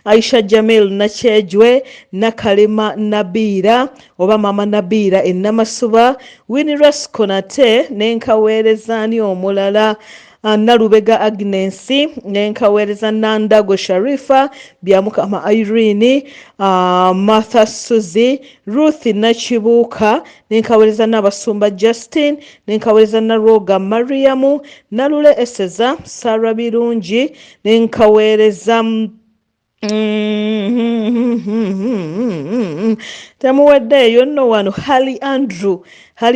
Aisha Jamil Nakyejwe, Nakalema Nabira oba Mama Nabira Enamasuba, Winnie Rasco nate, nenkaweereza ani omulala, Nalubega Agnes, nenkaweereza Nandago Sharifa, Byamukama Irene, Martha Suzy, Ruth Nakibuuka, nenkaweereza Nabasumba Justin, nenkaweereza Naroga Mariamu, Nalule Eseza, Sarah Birungi, nenkaweereza temuweddeeyo nno wano Hali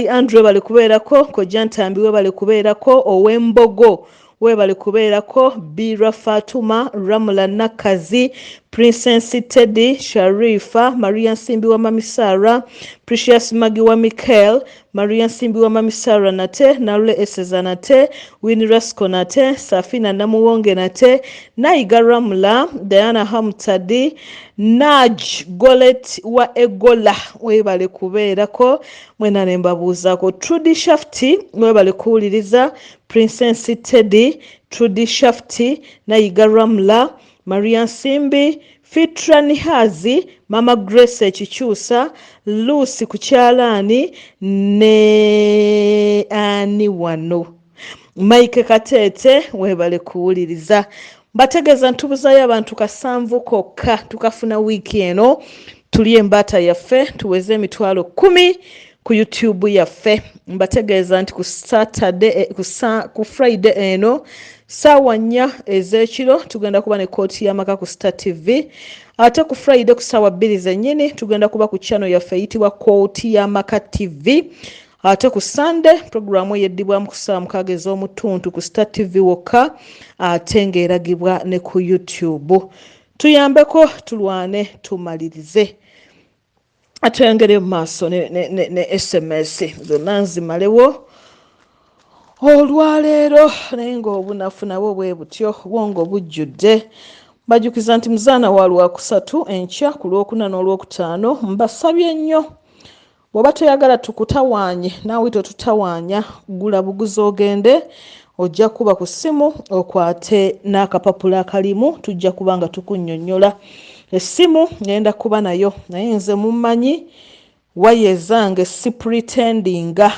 Andrew bali kubeerako Kojja Ntambi we bali kubeerako Ow'Embogo we bali kubeerako Bira Fatuma Ramula Nakazi Princess Teddy Sharifa Maria Nsimbi wa Mamisara Precious Magi wa Michael Maria Nsimbi wa Mamisara nate Nalule Eseza nate Winnie Rasco nate Safina Namuwonge nate Naiga Ramula Diana Hamtadi Naj Golet wa Egola we bali kubeerako mwena ne mbabuuzaako Trudy Shafti we bali kuwuliriza Princess Teddy Trudy Shafti Naiga Ramula Maria Nsimbi Fitra Nihazi Mama Grace Ekikyusa Lucy Kukyalaani ne ani wano Mike Katete webale kuwuliriza mbategeeza ntubuzayo abantu kasanvu kokka tukafuna wiiki eno tuli embaata yaffe tuweze emitwalo 10 ku YouTube yaffe mbategeeza nti ku Friday eno saawa 4 ez'ekiro tugenda kuba ne kooti y'amaka ku Star TV ate ku Friday ku saawa 2 zennyini tugenda kuba ku channel yaffe eyitibwa kooti y'amaka TV ate ku Sunday programu yeddibwamu ku saawa 6 ez'omutuntu ku Star TV wokka ate ng'eragibwa ne ku YouTube tuyambeko tulwane tumalirize atwengere mu maaso ne SMS zonna nzimalewo olwaleero naye ng'obunafu nabwo bwe butyo bwongo bujjudde bajukiza nti muzaana wa Lwakusatu enkya ku Lwokuna n'Olwokutaano mbasabye nnyo bw'oba toyagala tukutawaanye naawe totutawaanya gula buguzi ogende ojja kuba ku ssimu okwate n'akapapula akalimu tujja kuba nga tukunnyonnyola essimu ngenda kuba nayo naye nze mummanyi waya ezange si pretendinga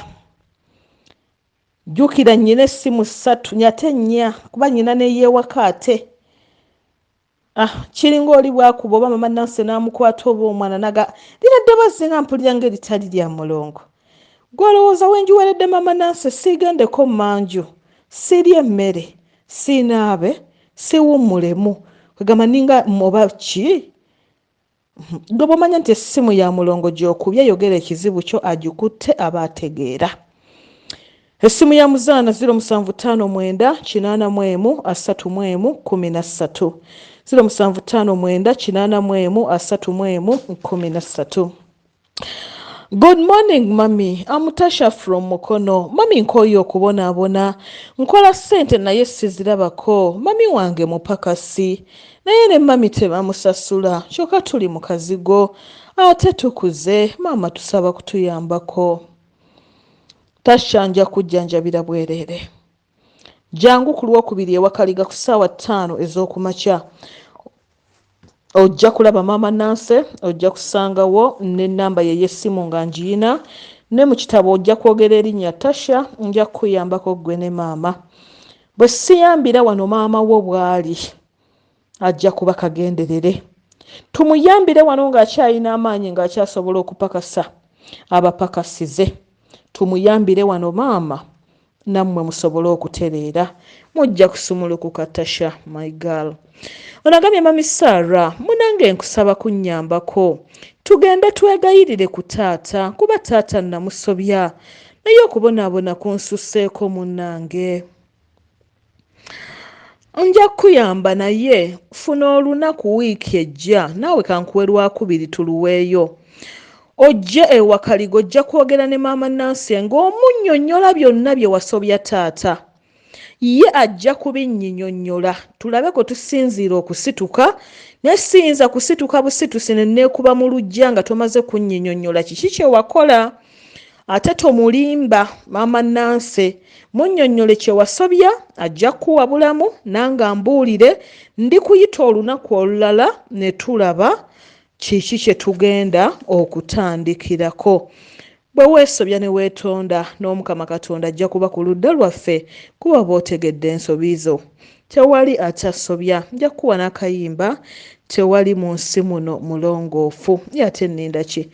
jjukira nnyina essimu 3 nyate 4 kuba nnyina neyeewaka ate kiringa oli bwakuba oba mama Nansi n'amukwata oba omwana naga liradde bazinga mpulira ng'eritali lya mulongo gwolowooza wenjiweredde mama Nansi siigendeko manju sirya emmere sinaabe siwummulemu kwegamba ninga oba ki gwe bw'omanya nti essimu ya mulongo gy'okubye yogera ekizibu kyo agikutte aba ategeera essimu ya muzaana 0759813113 0759813113. Good morning, Mami. I'm Tasha from Mukono. Mami nkoyo okubonaabona. Nkola ssente naye sizirabako. Mami wange mupakasi. Naye ne mami tebamusasula. Kyokka tuli mu kazigo. Ate tukuze. Maama tusaba kutuyambako. Tasha nja kujjanjabira bwereere. Jangu ku Lwokubiri ewakaliga ku ssaawa 5 ez'okumakya. Ojja kulaba mama Nansi, ojja kusangawo n'ennamba ye y'essimu nga ngiyina, ne mu kitabo ojja kwogera erinnya Tasha, nja kukuyambako ggwe ne maama. Bwe siyambira wano maama wo bw'ali, ajja kuba kagenderere. Tumuyambire wano ng'akyalina amaanyi ng'akyasobola okupakasa abapakasize. Tumuyambire wano maama, nammwe musobole okutereera. Mujja kusumulukuka Tasha, my girl. Onagambye mami Sarah, munange nkusaba kunnyambako. Tugende twegayirire ku taata, kuba taata namusobya. Naye okubonaabona kunsusseeko munnange. Nja kuyamba naye funa olunaku wiiki ejja, naawe kankuwe Lwakubiri tuluweeyo. Ojje ewakaligo ojja kwogera ne maama Nansi ng'omunnyonnyola byonna bye wasobya taata. Ye ajja kubinnyonnyola tulabe ko tusinziira okusituka ne siyinza kusituka busitusi ne neekuba mu luggya nga tomaze kunnyonnyola kiki kye wakola. Ate tomulimba maama Nansi, munnyonnyole kye wasobya ajja kuwa bulamu nanga mbuulire ndi kuyita olunaku olulala ne tulaba kiki kye tugenda okutandikirako. Bwe weesobya ne weetonda n'Omukama Katonda ajja kuba ku ludda lwaffe kuba bw'otegedde ensobi zo. Tewali atasobya, nja kuwa n'akayimba tewali mu nsi muno mulongoofu. Ye ate nninda ki?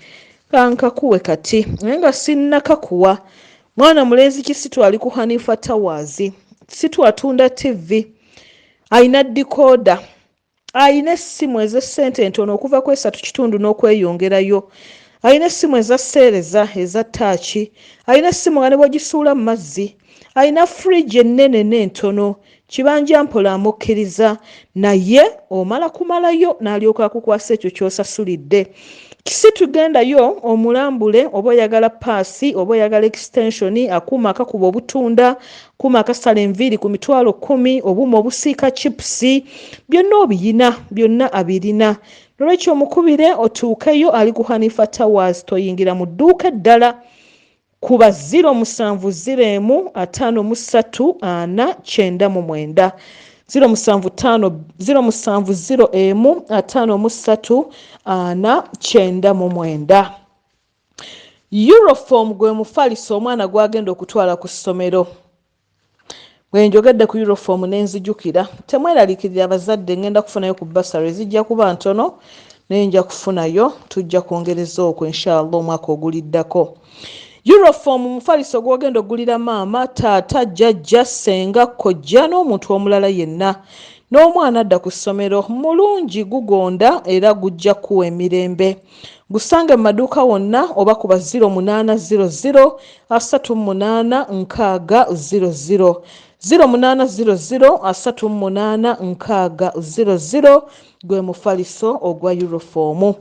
Kankakuwe kati naye nga sinnakakuwa. Mwana mulenzi Kisitu ali ku Hanifa Towers. Kisitu atunda TV. Alina dikoda. ayina essimu ez'essente entono okuva ku 3 n'okweyongerayo, ayina essimu eza seereza eza taaki, ayina essimu nga ne bw'ogisuula mu mazzi, ayina fridge ennene n'entono, kibanja mpola amukkiriza, naye omala kumalayo n'alyoka akukwasa ekyo ky'osasulidde. Kisi tugendayo omulambule oba oyagala paasi oba oyagala extension, akuuma akakuba obutunda, akuuma akasala enviiri ku 10,000, obuuma obusiika chipusi, byonna obiyina, byonna abirina. Nolwekyo omukubire otuukeyo, ali ku Hanifa Towers, toyingira mu dduuka eddala. Kuba 0705434999 0705434999. Uniform gwe mufaliso omwana gwagenda okutwala ku ssomero. Bwe njogedde ku uniform n'enzijukira, temweraliikirira abazadde, ngenda kufunayo ku basari, zijja kuba ntono naye nja kufunayo, tujja kwongereza okwo inshallah omwaka oguliddako. Uniform mufaliso gw'ogenda ogulira maama, taata, jjajja, ssenga, kojja n'omuntu omulala yenna. N'omwana adda ku ssomero mulungi, gugonda era gujja kuwa emirembe. Gusange mu maduuka wonna oba kuba 0800 38 600 0800 gwe mufaliso ogwa uniform.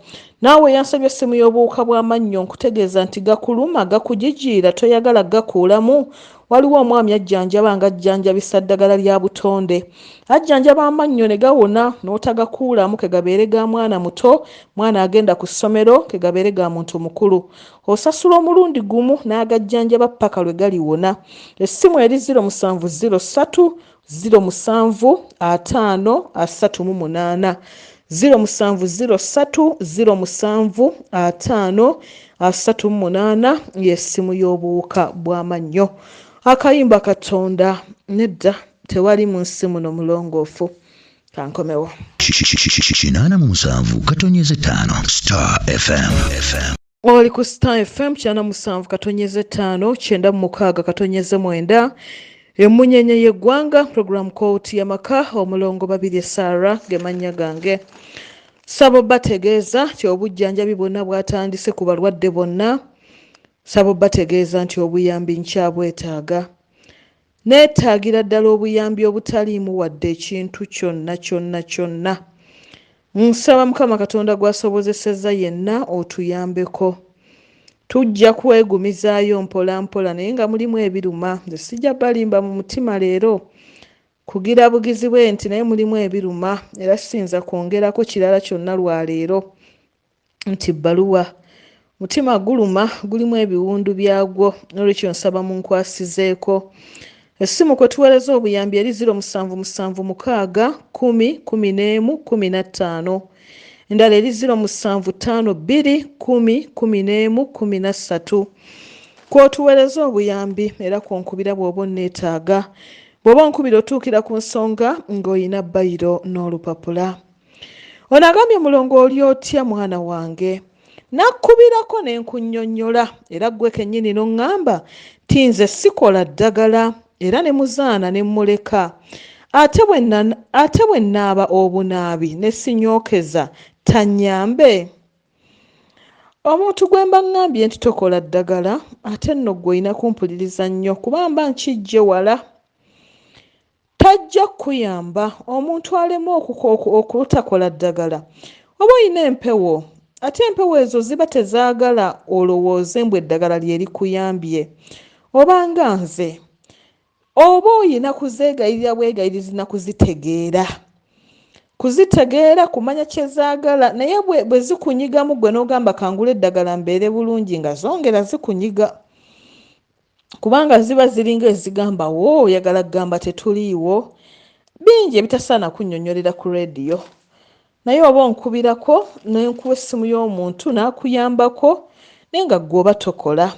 Naawe yansabye essimu y'obuwuka bw'amannyo nkutegeeza nti gakuluma, gakujijiira, toyagala gakuulamu. Waliwo omwami ajjanjaba ng'ajjanjabisa ddagala lya butonde, ajjanjaba amannyo ne gawona n'otagakuulamu, ke gabeere ga mwana muto, mwana agenda ku ssomero, ke gabeere ga muntu mukulu. Osasula omulundi gumu n'agajjanjaba paka lwe galiwona. Essimu eri 0703 07 538 0703 07 538 y'essimu y'obuwuka bw'amannyo. Akayimba Katonda nedda tewali mu nsi muno mulongoofu. Kankomewo. 87.5 Star FM. Oli ku Star FM 87.5 emunyenye y'eggwanga, program KKOOTI YAMAKKA, omulongo BABIRYE Sarah gemannya gange. Sabo bategeeza nti obujjanjabi bwonna bwatandise ku balwadde bonna. Sabo bategeeza nti obuyambi nkyabwetaaga. Neetaagira ddala obuyambi obutaliimu wadde ekintu kyonna. Nsaba Mukama Katonda gwasobozesezza yenna otuyambeko. Tujja kwegumizaayo mpola mpola naye nga mulimu ebiruma. Nze sijja balimba mu mutima leero kugira bugizi bwe nti naye mulimu ebiruma, era sinza kwongerako kirala kyonna lwaleero nti bbaluwa. Mutima guluma, gulimu ebiwundu byagwo, n'olwekyo nsaba munkwasizeeko. Essimu kwe tuweereza obuyambi eri 0776 10 11 15. Endala eri 0752 10 11 13. Kw'otuweereza obuyambi era kw'onkubira bw'oba onneetaaga. Bw'oba onkubira otuukira ku nsonga ng'olina bayiro n'olupapula. Ono agambye mulongo oli otya mwana wange? Nakkubirako ne nkunnyonnyola era ggwe kennyini n'oŋŋamba ti nze sikola ddagala era ne muzaana ne mmuleka. Ate bwe nnaaba obunaabi ne sinyookeza tannyambe. Omuntu gwe mba ŋŋambye nti tokola ddagala ate nno ggwe olina kumpuliriza nnyo kuba mba nkijje wala. Tajja kuyamba omuntu alema okutakola ddagala. Oba olina empewo, ate empewo ezo ziba tezaagala olowooze mbwe eddagala lye likuyambye. Oba nga nze, oba olina kuzeegayirira bwegayirizi na kuzitegeera kumanya kye zaagala, naye bwe zikunyigamu ggwe n'ogamba kangula eddagala mbeere bulungi nga zongera zikunyiga. Kubanga ziba ziringa ezigamba wo oyagala kugamba tetuliiwo. Bingi ebitasaana kunnyonnyolera ku rediyo. Naye oba onkubirako n'enkuwa essimu y'omuntu n'akuyambako naye nga ggwe oba tokola.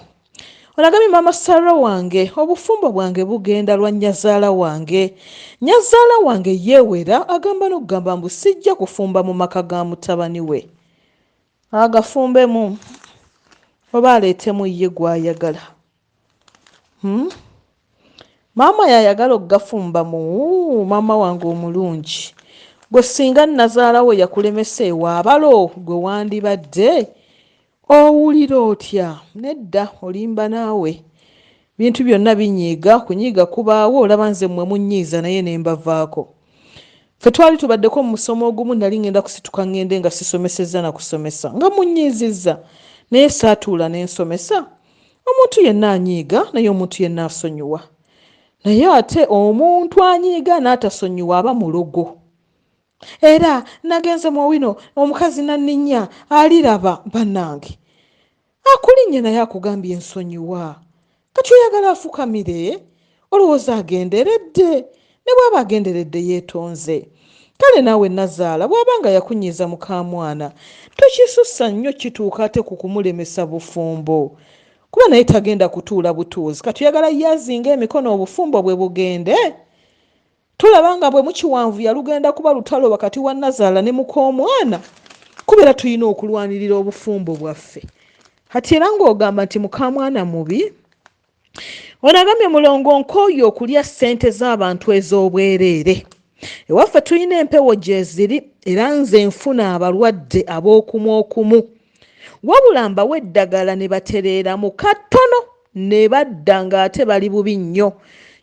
Olagambye maama Sarah wange, obufumbo bwange bugenda lwa nnyazaala wange. Nnyazaala wange yeewera agamba n'okugamba mbu sijja kufumba mu maka ga mutabani we. Agafumbemu oba aleetemu ye gw'ayagala. Maama yayagala okugafumba mu maama wange omulungi. gwe singa nazaalawo yakulemesa ewaabalo gwe wandibadde owulira otya? Nedda, olimba naawe. Bintu byonna binyiiga, kunyiiga kubaawo, olaba nze mmwe munyiiza naye ne mbavaako. Ffe twali tubaddeko mu musomo ogumu, nali ngenda kusituka ngende nga sisomesezza na kusomesa nga munyiizizza, naye saatuula ne nsomesa. Omuntu yenna anyiiga naye omuntu yenna asonyiwa, naye ate omuntu anyiiga n'atasonyiwa aba mulogo. Era nagenze mu wino omukazi nanninnya aliraba bannange akulinnye naye akugambye ensonyiwa, kati oyagala afukamire? Olowooza agenderedde? Ne bw'aba agenderedde yeetonze. Kale naawe nazaala bw'abanga yakunyiiza muka mwana tokisussa nnyo kituuka ate ku kumulemesa bufumbo, kuba naye tagenda kutuula butuuzi. Kati oyagala yazinga emikono obufumbo bwe bugende? Tulaba nga bwe mukiwanvu yalugenda kuba lutalo wakati wa nazaala ne muka omwana. Kubeera tulina okulwanirira obufumbo bwaffe. Kati era ng'ogamba nti muka mwana mubi? Ono agambye mulongo nkooyo okulya ssente z'abantu ez'obwereere. Ewaffe tulina empewo gye ziri era nze nfuna abalwadde ab'okumu. Wabula mbawa eddagala ne batereera mu katono ne badda ng'ate bali bubi nnyo.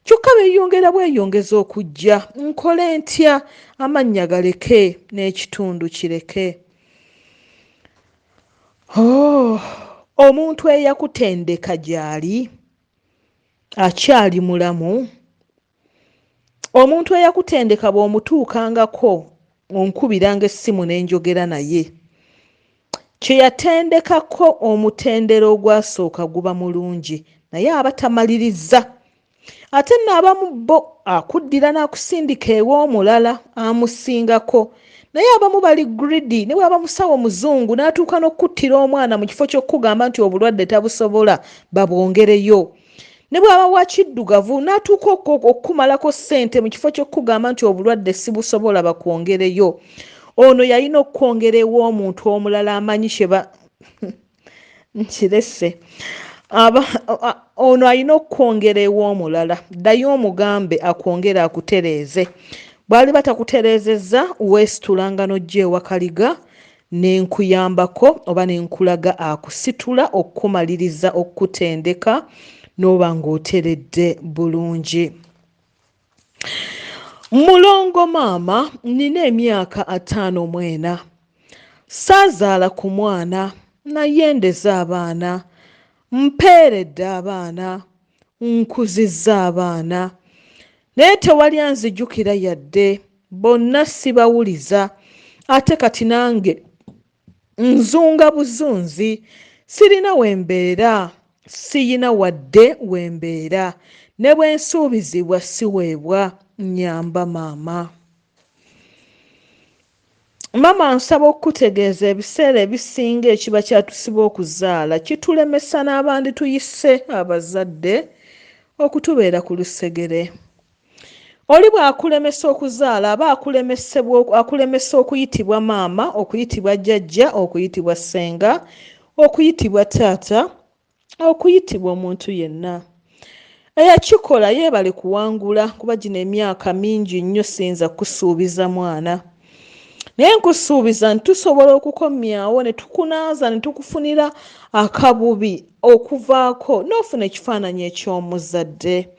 Kyokka beeyongera bweyongeza okujja. Nkole ntya? Amannya galeke n'ekitundu kireke. Omuntu eyakutendeka gy'ali akyali mulamu? Omuntu eyakutendeka bw'omutuukangako onkubiranga essimu n'enjogera naye. Kye yatendekako omutendera ogwasooka guba mulungi naye aba tamaliriza. Ate n'abamu bo akuddira n'akusindika ew'omulala amusingako, naye abamu bali greedy. Ne bw'aba musawo muzungu n'atuuka n'okuttira omwana mu kifo ky'okugamba nti obulwadde tabusobola babwongereyo. Ne bw'aba wa kiddugavu n'atuuka okukumalako ssente mu kifo ky'okugamba nti obulwadde sibusobola bakwongereyo. Ono yalina okwongera ew'omuntu omulala amanyi kyeba nkirese. Ono alina okwongera ew'omulala. Ddayo omugambe akwongera akutereeze. Bw'ali batakutereezezza weesitulanga n'ojja ewa Kaliga n'enkuyambako oba n'enkulaga akusitula okukumaliriza okutendeka n'oba ng'oteredde bulungi. Mulongo maama, nina emyaka 54. Saazaala ku mwana naye ndeza abaana, mpeeredde abaana, nkuzizza abaana, naye tewali anzijjukira yadde, bonna sibawuliza. Ate kati nange nzunga buzunzi, sirina wembeera, siyina wadde wembeera, ne bwe nsuubizibwa siweebwa. Nyamba maama. Maama nsaba okutegeeza ebiseera ebisinga ekiba kyatusiba okuzaala kitulemesa n'abandi tuyise abazadde okutubeera ku lusegere. Oli bw'akulemesa okuzaala aba akulemesa okuyitibwa maama, okuyitibwa jjajja, okuyitibwa ssenga, okuyitibwa taata, okuyitibwa omuntu yenna. Eyakikola yeebale kuwangula kuba gino emyaka mingi nnyo siyinza kusuubiza mwana. Naye nkusuubiza nti tusobola okukomyawo ne tukunaaza ne tukufunira akabubi okuvaako n'ofuna ekifaananyi eky'omuzadde.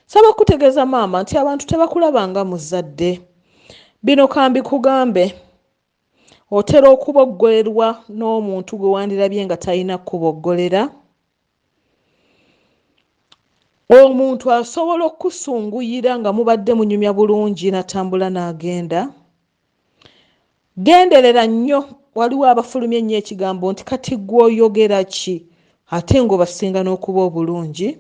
Saba kutegeeza maama nti abantu tebakulabanga muzadde. Bino kambi kugambe, otera okuboggolerwa n'omuntu gwe wandirabye nga talina kuboggolera. Omuntu asobola okukusunguyira nga mubadde munyumya bulungi natambula n'agenda. Genderera nnyo, waliwo abafulumya ennyo ekigambo nti kati gwe oyogera ki ate ng'obasinga n'okuba obulungi.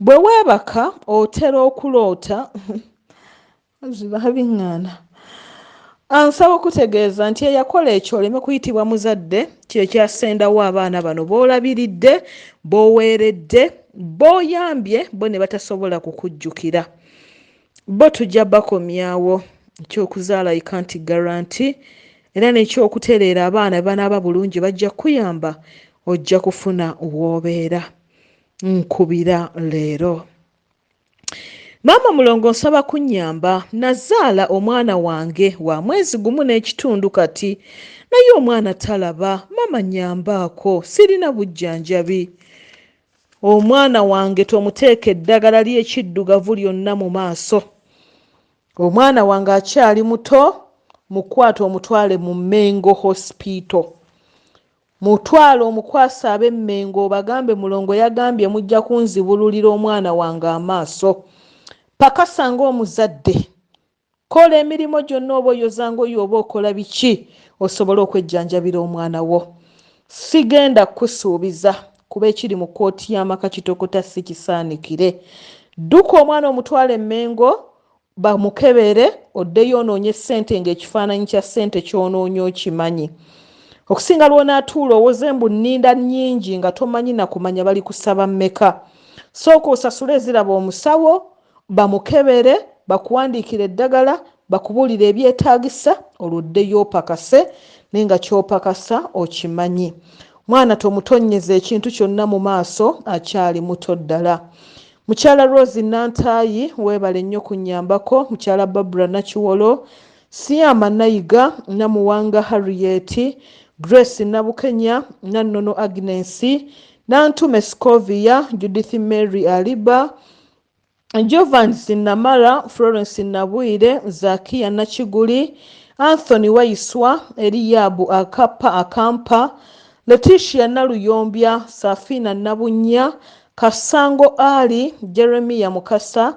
Bwe weebaka otera okuloota zibabiŋŋaana. Ansaba okutegeeza nti eyakola ekyo oleme kuyitibwa muzadde, kye kyasendawo abaana bano b'olabiridde, b'oweeredde, b'oyambye, bo ne batasobola kukujjukira. Bo tujja bakomyawo. Ekyokuzaala you can't guarantee, era n'ekyokutereera abaana banaaba bulungi bajja kuyamba, ojja kufuna w'obeera. Nkubira leero. Maama Mulongo nsaba kunnyamba, nazaala omwana wange wa mwezi gumu n'ekitundu kati naye omwana talaba. Maama nnyambaako, sirina bujjanjabi. Omwana wange tomuteeka eddagala ly'ekiddugavu lyonna mu maaso. Omwana wange akyali muto, mukwate omutwale mu Mengo Hospital. Mutwale omukwasa ab'Emmengo obagambe Mulongo yagambye mujja kunzibululira omwana wange amaaso. Pakasa ng'omuzadde. Kola emirimu gyonna oba oyozanga oyo oba okola biki osobole okwejjanjabira omwana wo. Sigenda kusuubiza kuba ekiri mu kkooti y'amaka kitokota si kisaanikire. Dduka omwana omutwale Emmengo bamukebere oddeyo onoonye ssente ng'ekifaananyi kya ssente ky'onoonya okimanyi. Okusinga lw'onaatuula owoze mbu nninda nnyingi nga tomanyi na kumanya bali kusaba mmeka. Sooka osasule eziraba omusawo, bamukebere, bakuwandiikira eddagala, bakubuulira ebyetaagisa, oluddeyo opakase, naye nga ky'opakasa okimanyi. Mwana tomutonnyeza ekintu kyonna mu maaso, akyali muto ddala. Mukyala Rose Nantaayi, weebale nnyo kunnyambako. Mukyala Barbara Nakiwolo, Siyama Nayiga, Namuwanga Harriet, Grace Nabukenya, Nannono Agnes, Nantume Scovia, Judith Mary Aliba, Jovans Namara, Florence Nabwire, Zakia Nakiguli, Anthony Waiswa, Eliabu Akampa, Letitia Naluyombya, Safina Nabunya, Kasango Ali, Jeremiah Mukasa,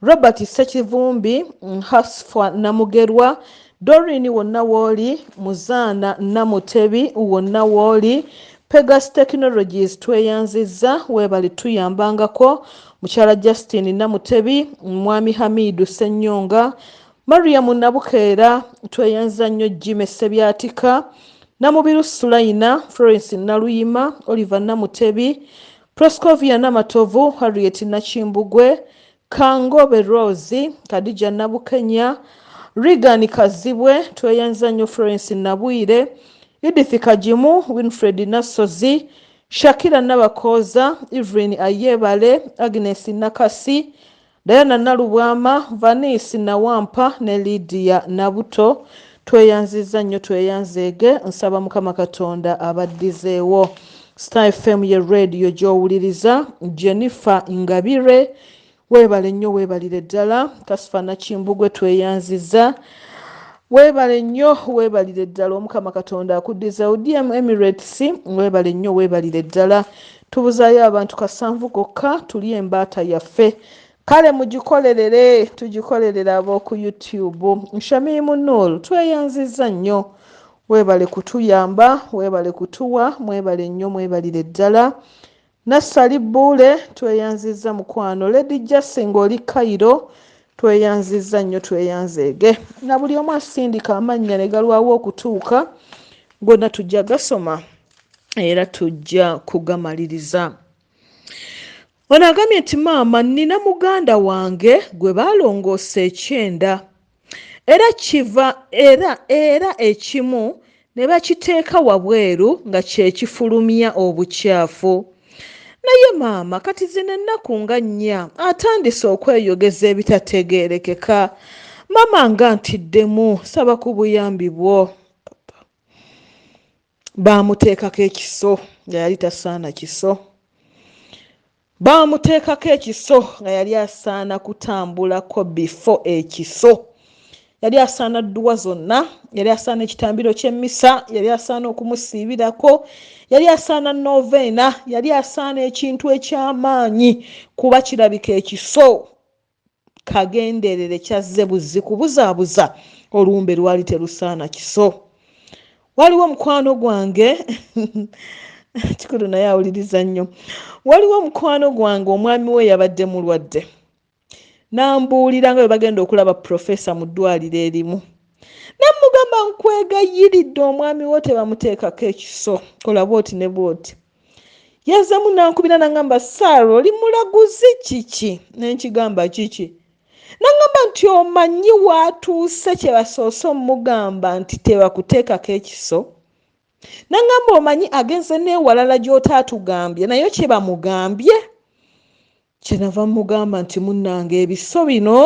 Robert Sekivumbi, Hasfa Namugerwa, Doreen Wonnawoli, Muzana Namutebi Wonnawoli, Pegas Technologies tweyanziza, weebale tuyambangako. Mukyala Justin Namutebi, Mwami Hamidu Ssenyonga, Mariam Nabukeera, tweyanza nnyo Jime Sebyatika, Namubiru Sulaina, Florence Naluyima, Oliver Namutebi, Proscovia Namatovu, Harriet Nakimbugwe, Kangobe Rose, Kadija Nabukenya, Regan Kazibwe, tweyanza nnyo Florence Nabwire, Edith Kajimu, Winfred Nasozi, Shakira Nabakoza, Evelyn Ayebale, Agnes Nakasi, Diana Nalubwama, Vanessa Nawampa ne Lydia Nabuto. Tweyanziza nnyo tweyanzeege, nsaba Mukama Katonda abaddizeewo. Star FM ye radio gy'owuliriza. Jennifer Ngabire, weebale nnyo weebalire ddala. Kasifa Nakimbugwe tweyanziza. Weebale nnyo weebalire ddala. Omukama Katonda akuddiza. ODM Emirates, weebale nnyo weebalire ddala. Tubuzaayo abantu 7 gokka tuli embaata yaffe. Kale mugikolerere, tugikolerere ab'oku YouTube. Nshamimu Noor, tweyanziza nnyo. Weebale kutuyamba, weebale kutuwa, mwebale nnyo mwebalire ddala. Nassali Buule, tweyanziza mukwano. Lady Jesse ng'oli Cairo, tweyanziza nnyo tweyanzeege. Na buli omu asindika amannya ne galwawo okutuuka, gonna tujja gasoma era tujja kugamaliriza. Ono agambye nti maama nina muganda wange gwe baalongoosa ekyenda era kiva era ekimu ne bakiteeka wabweru nga kyekifulumya obukyafu. Naye maama kati zino ennaku nga nnya atandise okweyogeza ebitategeerekeka. Maama nga ntiddemu, saba ku buyambi bwo. Baamuteekako ekiso nga yali tasaana kiso. Baamuteekako ekiso nga yali asaana kutambulako before ekiso. Yali asaana dduwa zonna, yali asaana ekitambiro ky'emmisa, yali asaana okumusiibirako, yali asaana noveena, yali asaana ekintu eky'amaanyi kuba kirabika ekiso kagenderere kyazze buzzi kubuzaabuza olumbe lwali terusaana kiso. Waliwo mukwano gwange kikulu naye awuliriza nnyo. Waliwo mukwano gwange omwami we yabadde mulwadde. Nambuulira nga bwe bagenda okulaba profesa mu ddwaliro erimu. Namugamba nkwegayiridde omwami wo tebamuteekako ekiso. Kola bw'oti ne bw'oti. Yazzamu nankubira nangamba Saaro oli mulaguzi kiki? Nenkigamba kiki? Nangamba nti omanyi waatuuse kye basoose omugamba nti tebakuteekako ekiso. Nangamba omanyi agenze n'ewalala gy'otaatugambye nayo kye bamugambye. kyenava mugamba nti munnange ebiso bino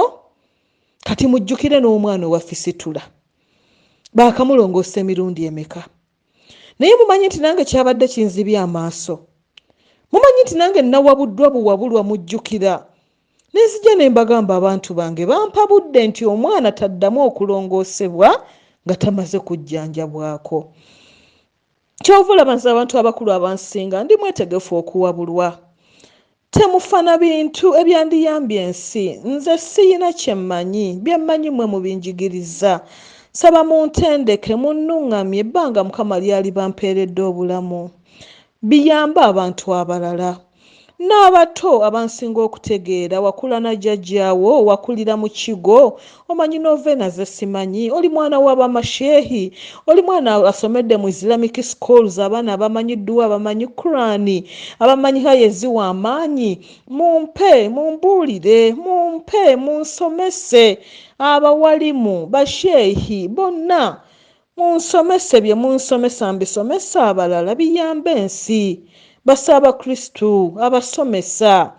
kati mujjukire n'omwana owaffe Situla baakamulongoosa emirundi emeka naye mumanyi nti nange kyabadde kinzibye amaaso mumanyi nti nange nawabuddwa buwabulwa mujjukira nenzija ne mbagamba abantu bange bampa budde nti omwana taddamu okulongoosebwa nga tamaze kujjanjabwako kyova olaba nze abantu abakulu abansinga ndi mwetegefu okuwabulwa temufana bintu ebyandiyambye ensi nze siyina kyemmanyi byemmanyi mmwe mubinjigiriza saba muntendeke munnuŋŋamye ebbanga Mukama lyali bampeeredde obulamu biyamba abantu abalala n'abato abansinga okutegeera wakula na jjajjaawo wakulira mu kigo omanyi novena ze simanyi oli mwana w'abamashehi oli mwana asomedde mu Islamic schools abaana abamanyiddwa abamanyi Qurani abamanyi hayezi w'amaanyi mumpe mumbuulire mumpe munsomese abawalimu bashehi bonna munsomese bye munsomesa mbisomesa abalala biyambe ensi basaba Kristu abasomesa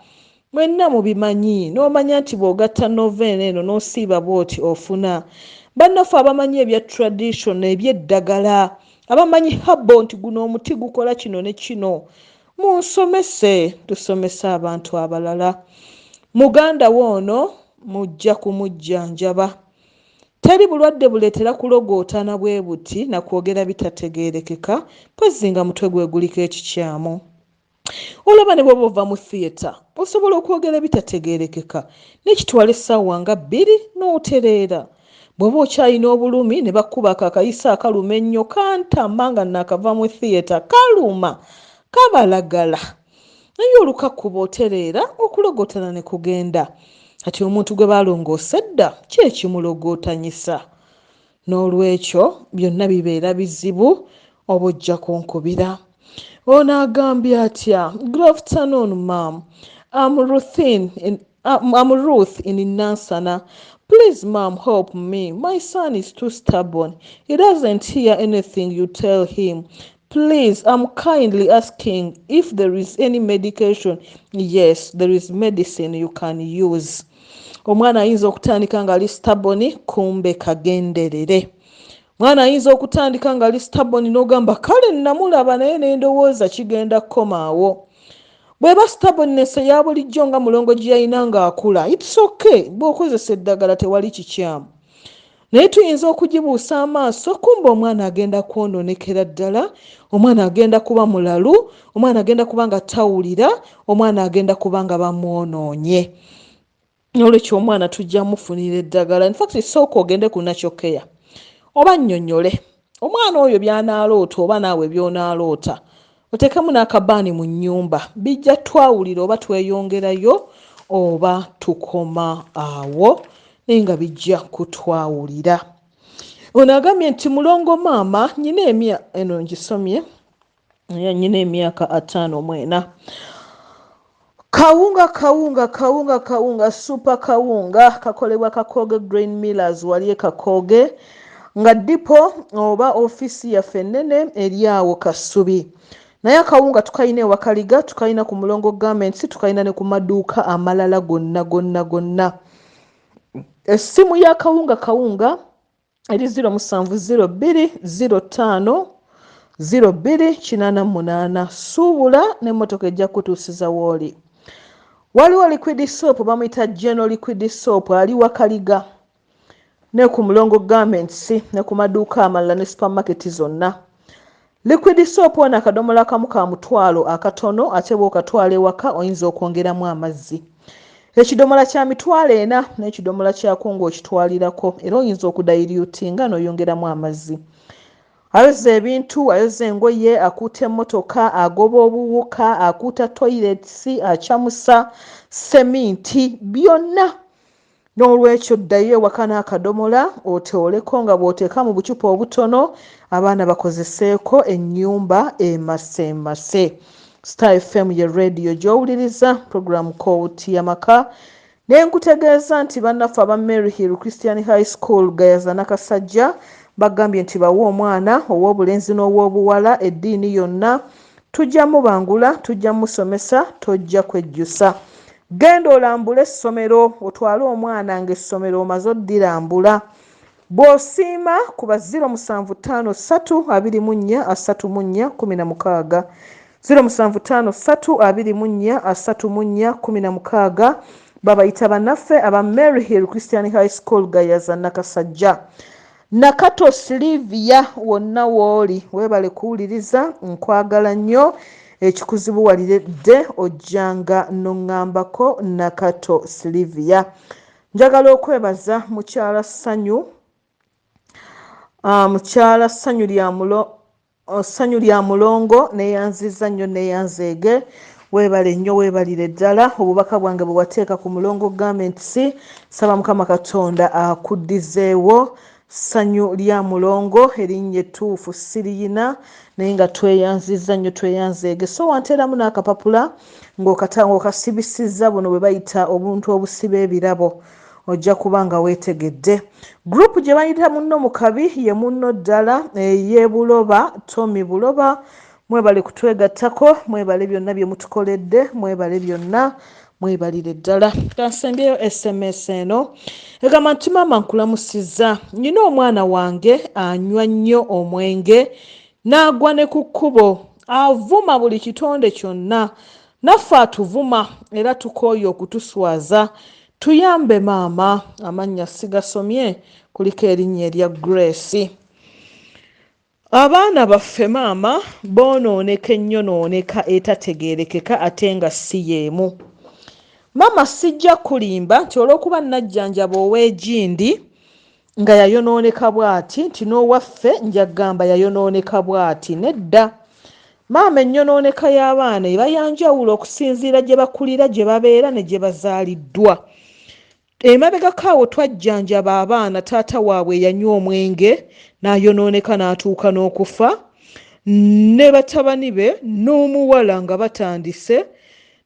mwenna mubimanyi n'omanya nti bw'ogatta novena eno n'osiiba bw'oti ofuna bannaffe abamanyi ebya tradition ebyeddagala abamanyi habo nti guno omuti gukola kino ne kino munsomese tusomese abantu abalala muganda woono mujja kumujjanjaba teri bulwadde buleetera kulogootana bwe buti na kwogera bitategeerekeka pozinga mutwe gwe guliko ekikyamu olaba ne bw'oba ova mu theatre osobola okwogera bitategeerekeka n'ekitwala essaawa nga 2 n'otereera bw'oba okyalina obulumi ne bakkuba akakayisa akaluma ennyo kantama nga naakava mu theatre kaluma kabalagala naye olukakkuba otereera okulogootana ne kugenda kati omuntu gwe balongoose dda ki ekimulogootanyisa n'olwekyo byonna bibeera bizibu oba ojja kunkubira ono agambye atya good afternoon ma'am I'm Ruth in Nansana. Please ma'am help me, my son is too stubborn, he doesn't hear anything you tell him. Please, I'm kindly asking if there is any medication. Yes, there is medicine you can use. Omwana ayinza okutandika nga ali stubborn kumbe kagenderere. Mwana ayinza okutandika nga ali stubborn n'ogamba kale namulaba naye n'endowooza kigenda kukomaawo. Bweba stubbornness ya bulijjo nga mulongo gye yalina ng'akula, it's okay, bw'okozesa eddagala tewali kikyamu. Naye tuyinza okugibuusa amaaso kumbe omwana agenda kwononekera ddala, omwana agenda kuba mulalu, omwana agenda kuba nga tawulira, omwana agenda kuba nga bamwonoonye. N'olwekyo omwana tujja mufunira eddagala. In fact, sooka ogende ku Nacho Care oba nnyonnyole omwana oyo by'anaaloota oba naawe by'onaaloota, oteekemu n'akabaani mu nnyumba, bijja twawulira oba tweyongerayo oba tukoma awo naye nga bijja kutwawulira. Ono agambye nti mulongo maama nyina eno ngisomye nyina emyaka 54. Kawunga super kawunga kakolebwa Kakoge Grain Millers wali Kakoge nga dipo oba ofisi yaffe ennene eri awo Kasubi. Naye akawunga tukayina ewakaliga, tukayina ku Mulongo Garments, tukayina ne ku maduuka amalala gonna. Essimu ya kawunga eri 0702050288. Suubula n'emmotoka ejja kutuusiza wooli. Waliwo liquid soap bamuyita General liquid soap ali wakaliga ne ku Mulongo Garments ne ku maduuka amalala ne supermarket zonna. Liquid soap wana akadomola kamu ka mutwalo akatono ate bw'okatwala ewaka oyinza okwongeramu amazzi. Ekidomola kya mitwalo 4 n'ekidomola kyako ng'okitwalirako era oyinza okudayiriutinga n'oyongeramu amazzi. Ayoza ebintu, ayoza engoye, akuuta emmotoka, agoba obuwuka, akuuta toilets, akyamusa seminti, byonna. N'olwekyo ddayo ewaka n'akadomola oteoleko nga bw'oteeka mu bucupa obutono abaana bakozeseeko ennyumba emasemase. Star FM ye radio gy'owuliriza program KKOOTI YAMAKKA. Ne nkutegeeza nti bannaffe aba Mary Hill Christian High School Gayaza Nakasajja bagambye nti bawa omwana ow'obulenzi n'ow'obuwala eddiini yonna tujja mubangula, tujja musomesa, tojja kwejjusa. genda olambula essomero otwale omwana ng'essomero omaze oddirambula. Bw'osiima kuba 0753243416 0753243416 babayita bannaffe aba Mary Hill Christian High School Gayaza Nakasajja. Nakato Silivia wonna wooli weebale kuwuliriza nkwagala nnyo ekikuzibuwaliredde ojjanga n'oŋŋambako Nakato Silivia. Njagala okwebaza mukyala ssanyu lya mulongo neyanziza nnyo neyanzeege weebale nnyo weebalire ddala obubaka bwange bwe wateeka ku mulongo Garments saba Mukama Katonda akuddizeewo. Ssanyu lya mulongo erinnya ettuufu siriyina naye nga tweyanziza nnyo tweyanzeege so wanteeramu n'akapapula ng'okasibisizza buno bwe bayita obuntu obusiba ebirabo ojja kuba nga weetegedde. Gurupu gye bayita munno mu kabi ye munno ddala ey'e Buloba Tommy Buloba mwebale kutwegattako mwebale byonna bye mutukoledde mwebale byonna mwebalire ddala. Kansembyeyo SMS eno egamba nti maama nkulamusizza nina omwana wange anywa nnyo omwenge n'agwa ne ku kkubo avuma buli kitonde kyonna naffe atuvuma era tukooye okutuswaza tuyambe maama. Amannya sigasomye kuliko erinnya erya Grace. Abaana baffe maama boonooneka ennyonooneka etategeerekeka ate nga si yeemu. Maama sijja kulimba nti olw'okuba najjanjaba ow'egindi nga yayonooneka bw'ati nti n'owaffe nja kugamba yayonooneka bw'ati. Nedda. Maama ennyonooneka y'abaana eba yanjawulo okusinziira gye bakulira gye babeera ne gye bazaaliddwa. Emabegako awo twajjanjaba abaana taata waabwe yanywa omwenge n'ayonooneka n'atuuka n'okufa ne batabani be n'omuwala nga batandise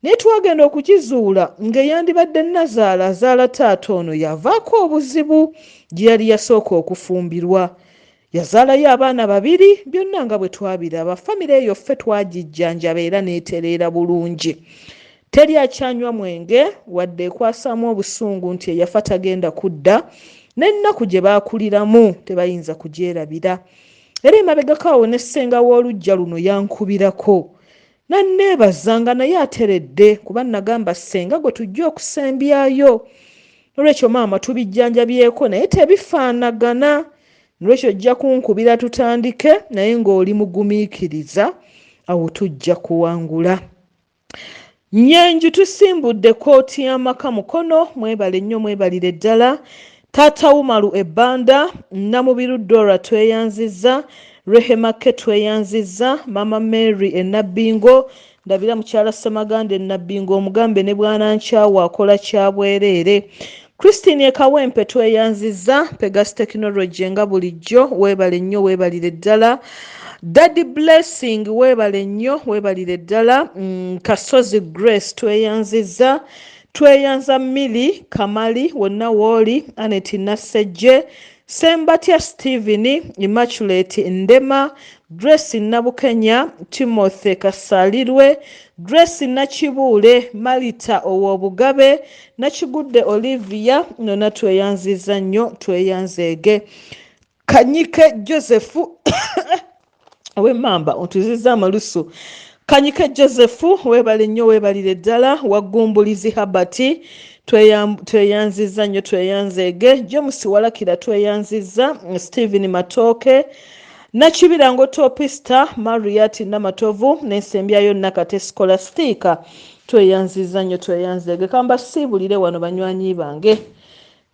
naye twagenda okukizuula ng'eyandibadde Nazaala azaala taata ono yavaako obuzibu gye yali yasooka okufumbirwa. Yazaalayo abaana 2 byonna nga bwe twabiraba. Famire eyo ffe twagijjanjaba era n'etereera bulungi. Teri akyanywa mwenge wadde ekwasaamu obusungu nti eyafa tagenda kudda n'ennaku gye baakuliramu tebayinza kugyerabira. Era emabegako awo ne ssenga w'oluggya luno yankubirako nanneebazanga naye ateredde kuba nagamba ssenga gwe tujja okusembyayo. Nolwekyo maama tubijjanjabyeko naye tebifaanagana. Nolwekyo ojja kunkubira tutandike naye ng'oli mugumiikiriza awo tujja kuwangula. Nyenju tusimbudde kkooti y'amaka Mukono mwebale nnyo mwebalire ddala. Taata Wumalu Ebbanda Namubiru Dora tweyanzizza. Rehemake tweyanzizza. Mama Mary Enabbingo ndabira mukyala Semaganda Enabbingo omugambe ne bwana nkyawa akola kya bwereere. Christine Ekawempe tweyanzizza. Pegas Technology nga bulijjo weebale nnyo weebalire ddala. Daddy Blessing weebale nnyo weebalire ddala. Kasozi Grace tweyanzizza. Tweyanza Mili Kamali wonna wooli. Anet Nasejje Sembatya Stephen Immaculate Ndema Grace Nabukenya Timothy Kasalirwe Grace Nakibuule Malita Owobugabe Nakigudde Olivia nonna tweyanziza nnyo tweyanzeege. Kanyike Joseph Mamba ontuzizza amalusu. Kanyike Joseph weebale nnyo weebalire ddala. Waggumbulizi Habati tweyanziza nnyo tweyanzeege. James Walakira tweyanziza. Stephen Matoke Nakibirango Topista Mariat Namatovu n'ensembyayo Nakate Scholastica tweyanziza nnyo tweyanzeege. Kamba siibulire wano banywanyi bange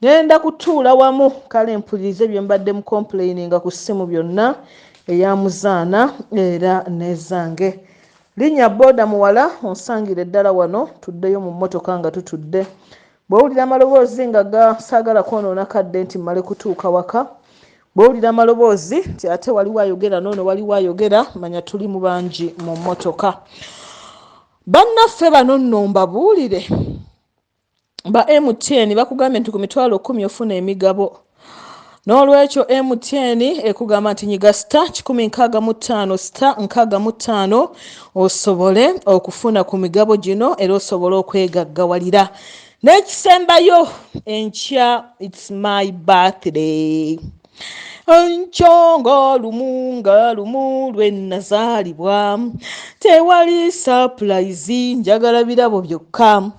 ngenda kutuula wamu kale mpulirize bye mbadde mu complaininga ku ssimu byonna eyamuzaana era nezange. Linnya boda muwala onsangire ddala wano tuddeyo mu mmotoka nga tutudde. Bw'owulira amaloboozi nga gasaagala kwonoona kadde nti mmale kutuuka waka. Bw'owulira amaloboozi nti ate waliwo ayogera n'ono waliwo ayogera manya tuli mu bangi mu mmotoka. Bannaffe bano nno mbabuulire. Ba MTN bakugambye nti ku mitwalo 10 ofuna emigabo. N'olwekyo MTN ekugamba nti nyiga star 165 star 65 osobole okufuna ku migabo gino era osobole okwegaggawalira. N'ekisembayo enkya, it's my birthday. Nchongo lumu lwe nazaalibwa, tewali surprise, njagala birabo byokka.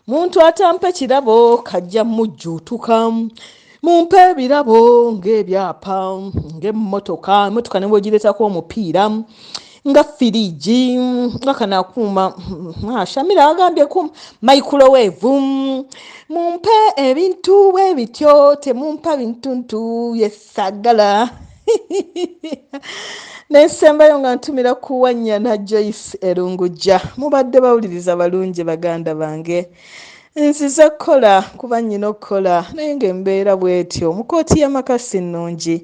Muntu atampe kirabo kajja mujjuutuka. Mumpe ebirabo ng'ebyapa, ng'emmotoka ne bw'ogireetako omupiira, nga firiji, nga kanakuuma Shamira agambye ku microwave. Mumpe ebintu bwe bityo, temumpa bintuntu byesagala. N'ensembayo nga ntumira ku Wanyana Joyce Erungujja. Mubadde bawuliriza balungi baganda bange. Nzize kola kuba nnyina okukola naye ng'embeera bw'etyo mu kkooti y'amaka si nnungi.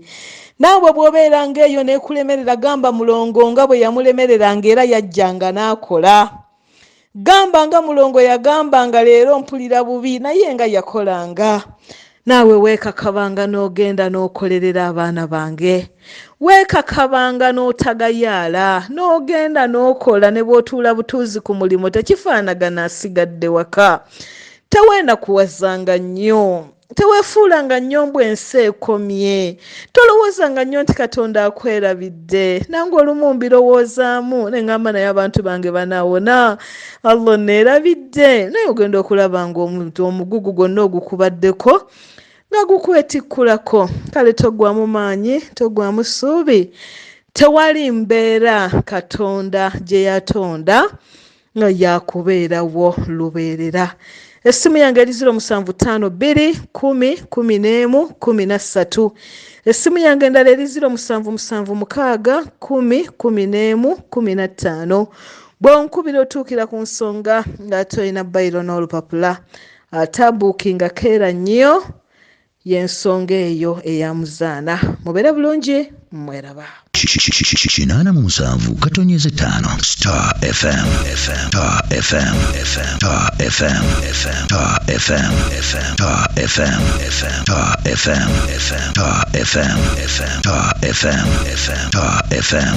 Naawe bw'obeera ng'eyo n'ekulemerera gamba mulongo nga bwe yamulemereranga era yajjanga n'akola. Gamba nga mulongo yagambanga leero mpulira bubi naye nga yakolanga. Naawe weekakabanga n'ogenda n'okolerera abaana bange. Weekakabanga n'otagayaala n'ogenda n'okola ne bw'otuula butuuzi ku mulimu tekifaanagana asigadde waka. Teweena kuwazanga nnyo. Teweefuulanga nnyo mbw ensi ekomye. Tolowoozanga nnyo nti Katonda akwerabidde. Nange olumu mbirowoozaamu ne ngamba naye abantu bange banaawona. Allah neerabidde. Naye ogenda okulaba ng'omuntu omugugu gwonna ogukubaddeko nga gukwetikulako. Kale toggwamu maanyi, toggwamu ssuubi. Tewali mbeera Katonda gye yatonda nga yakubeerawo lubeerera. Essimu yange eri 0752101113. Essimu yange endala eri 0776101115. Bw'onkubira otuukira ku nsonga ng'ate olina bayiro n'olupapula. Atambuukinga keera nnyo y'ensonga eyo eyamuzaana. Mubeere bulungi, mweraba. 87 katonyeze 5 Star FM Star FM Star FM Star FM Star FM Star FM Star FM Star FM Star FM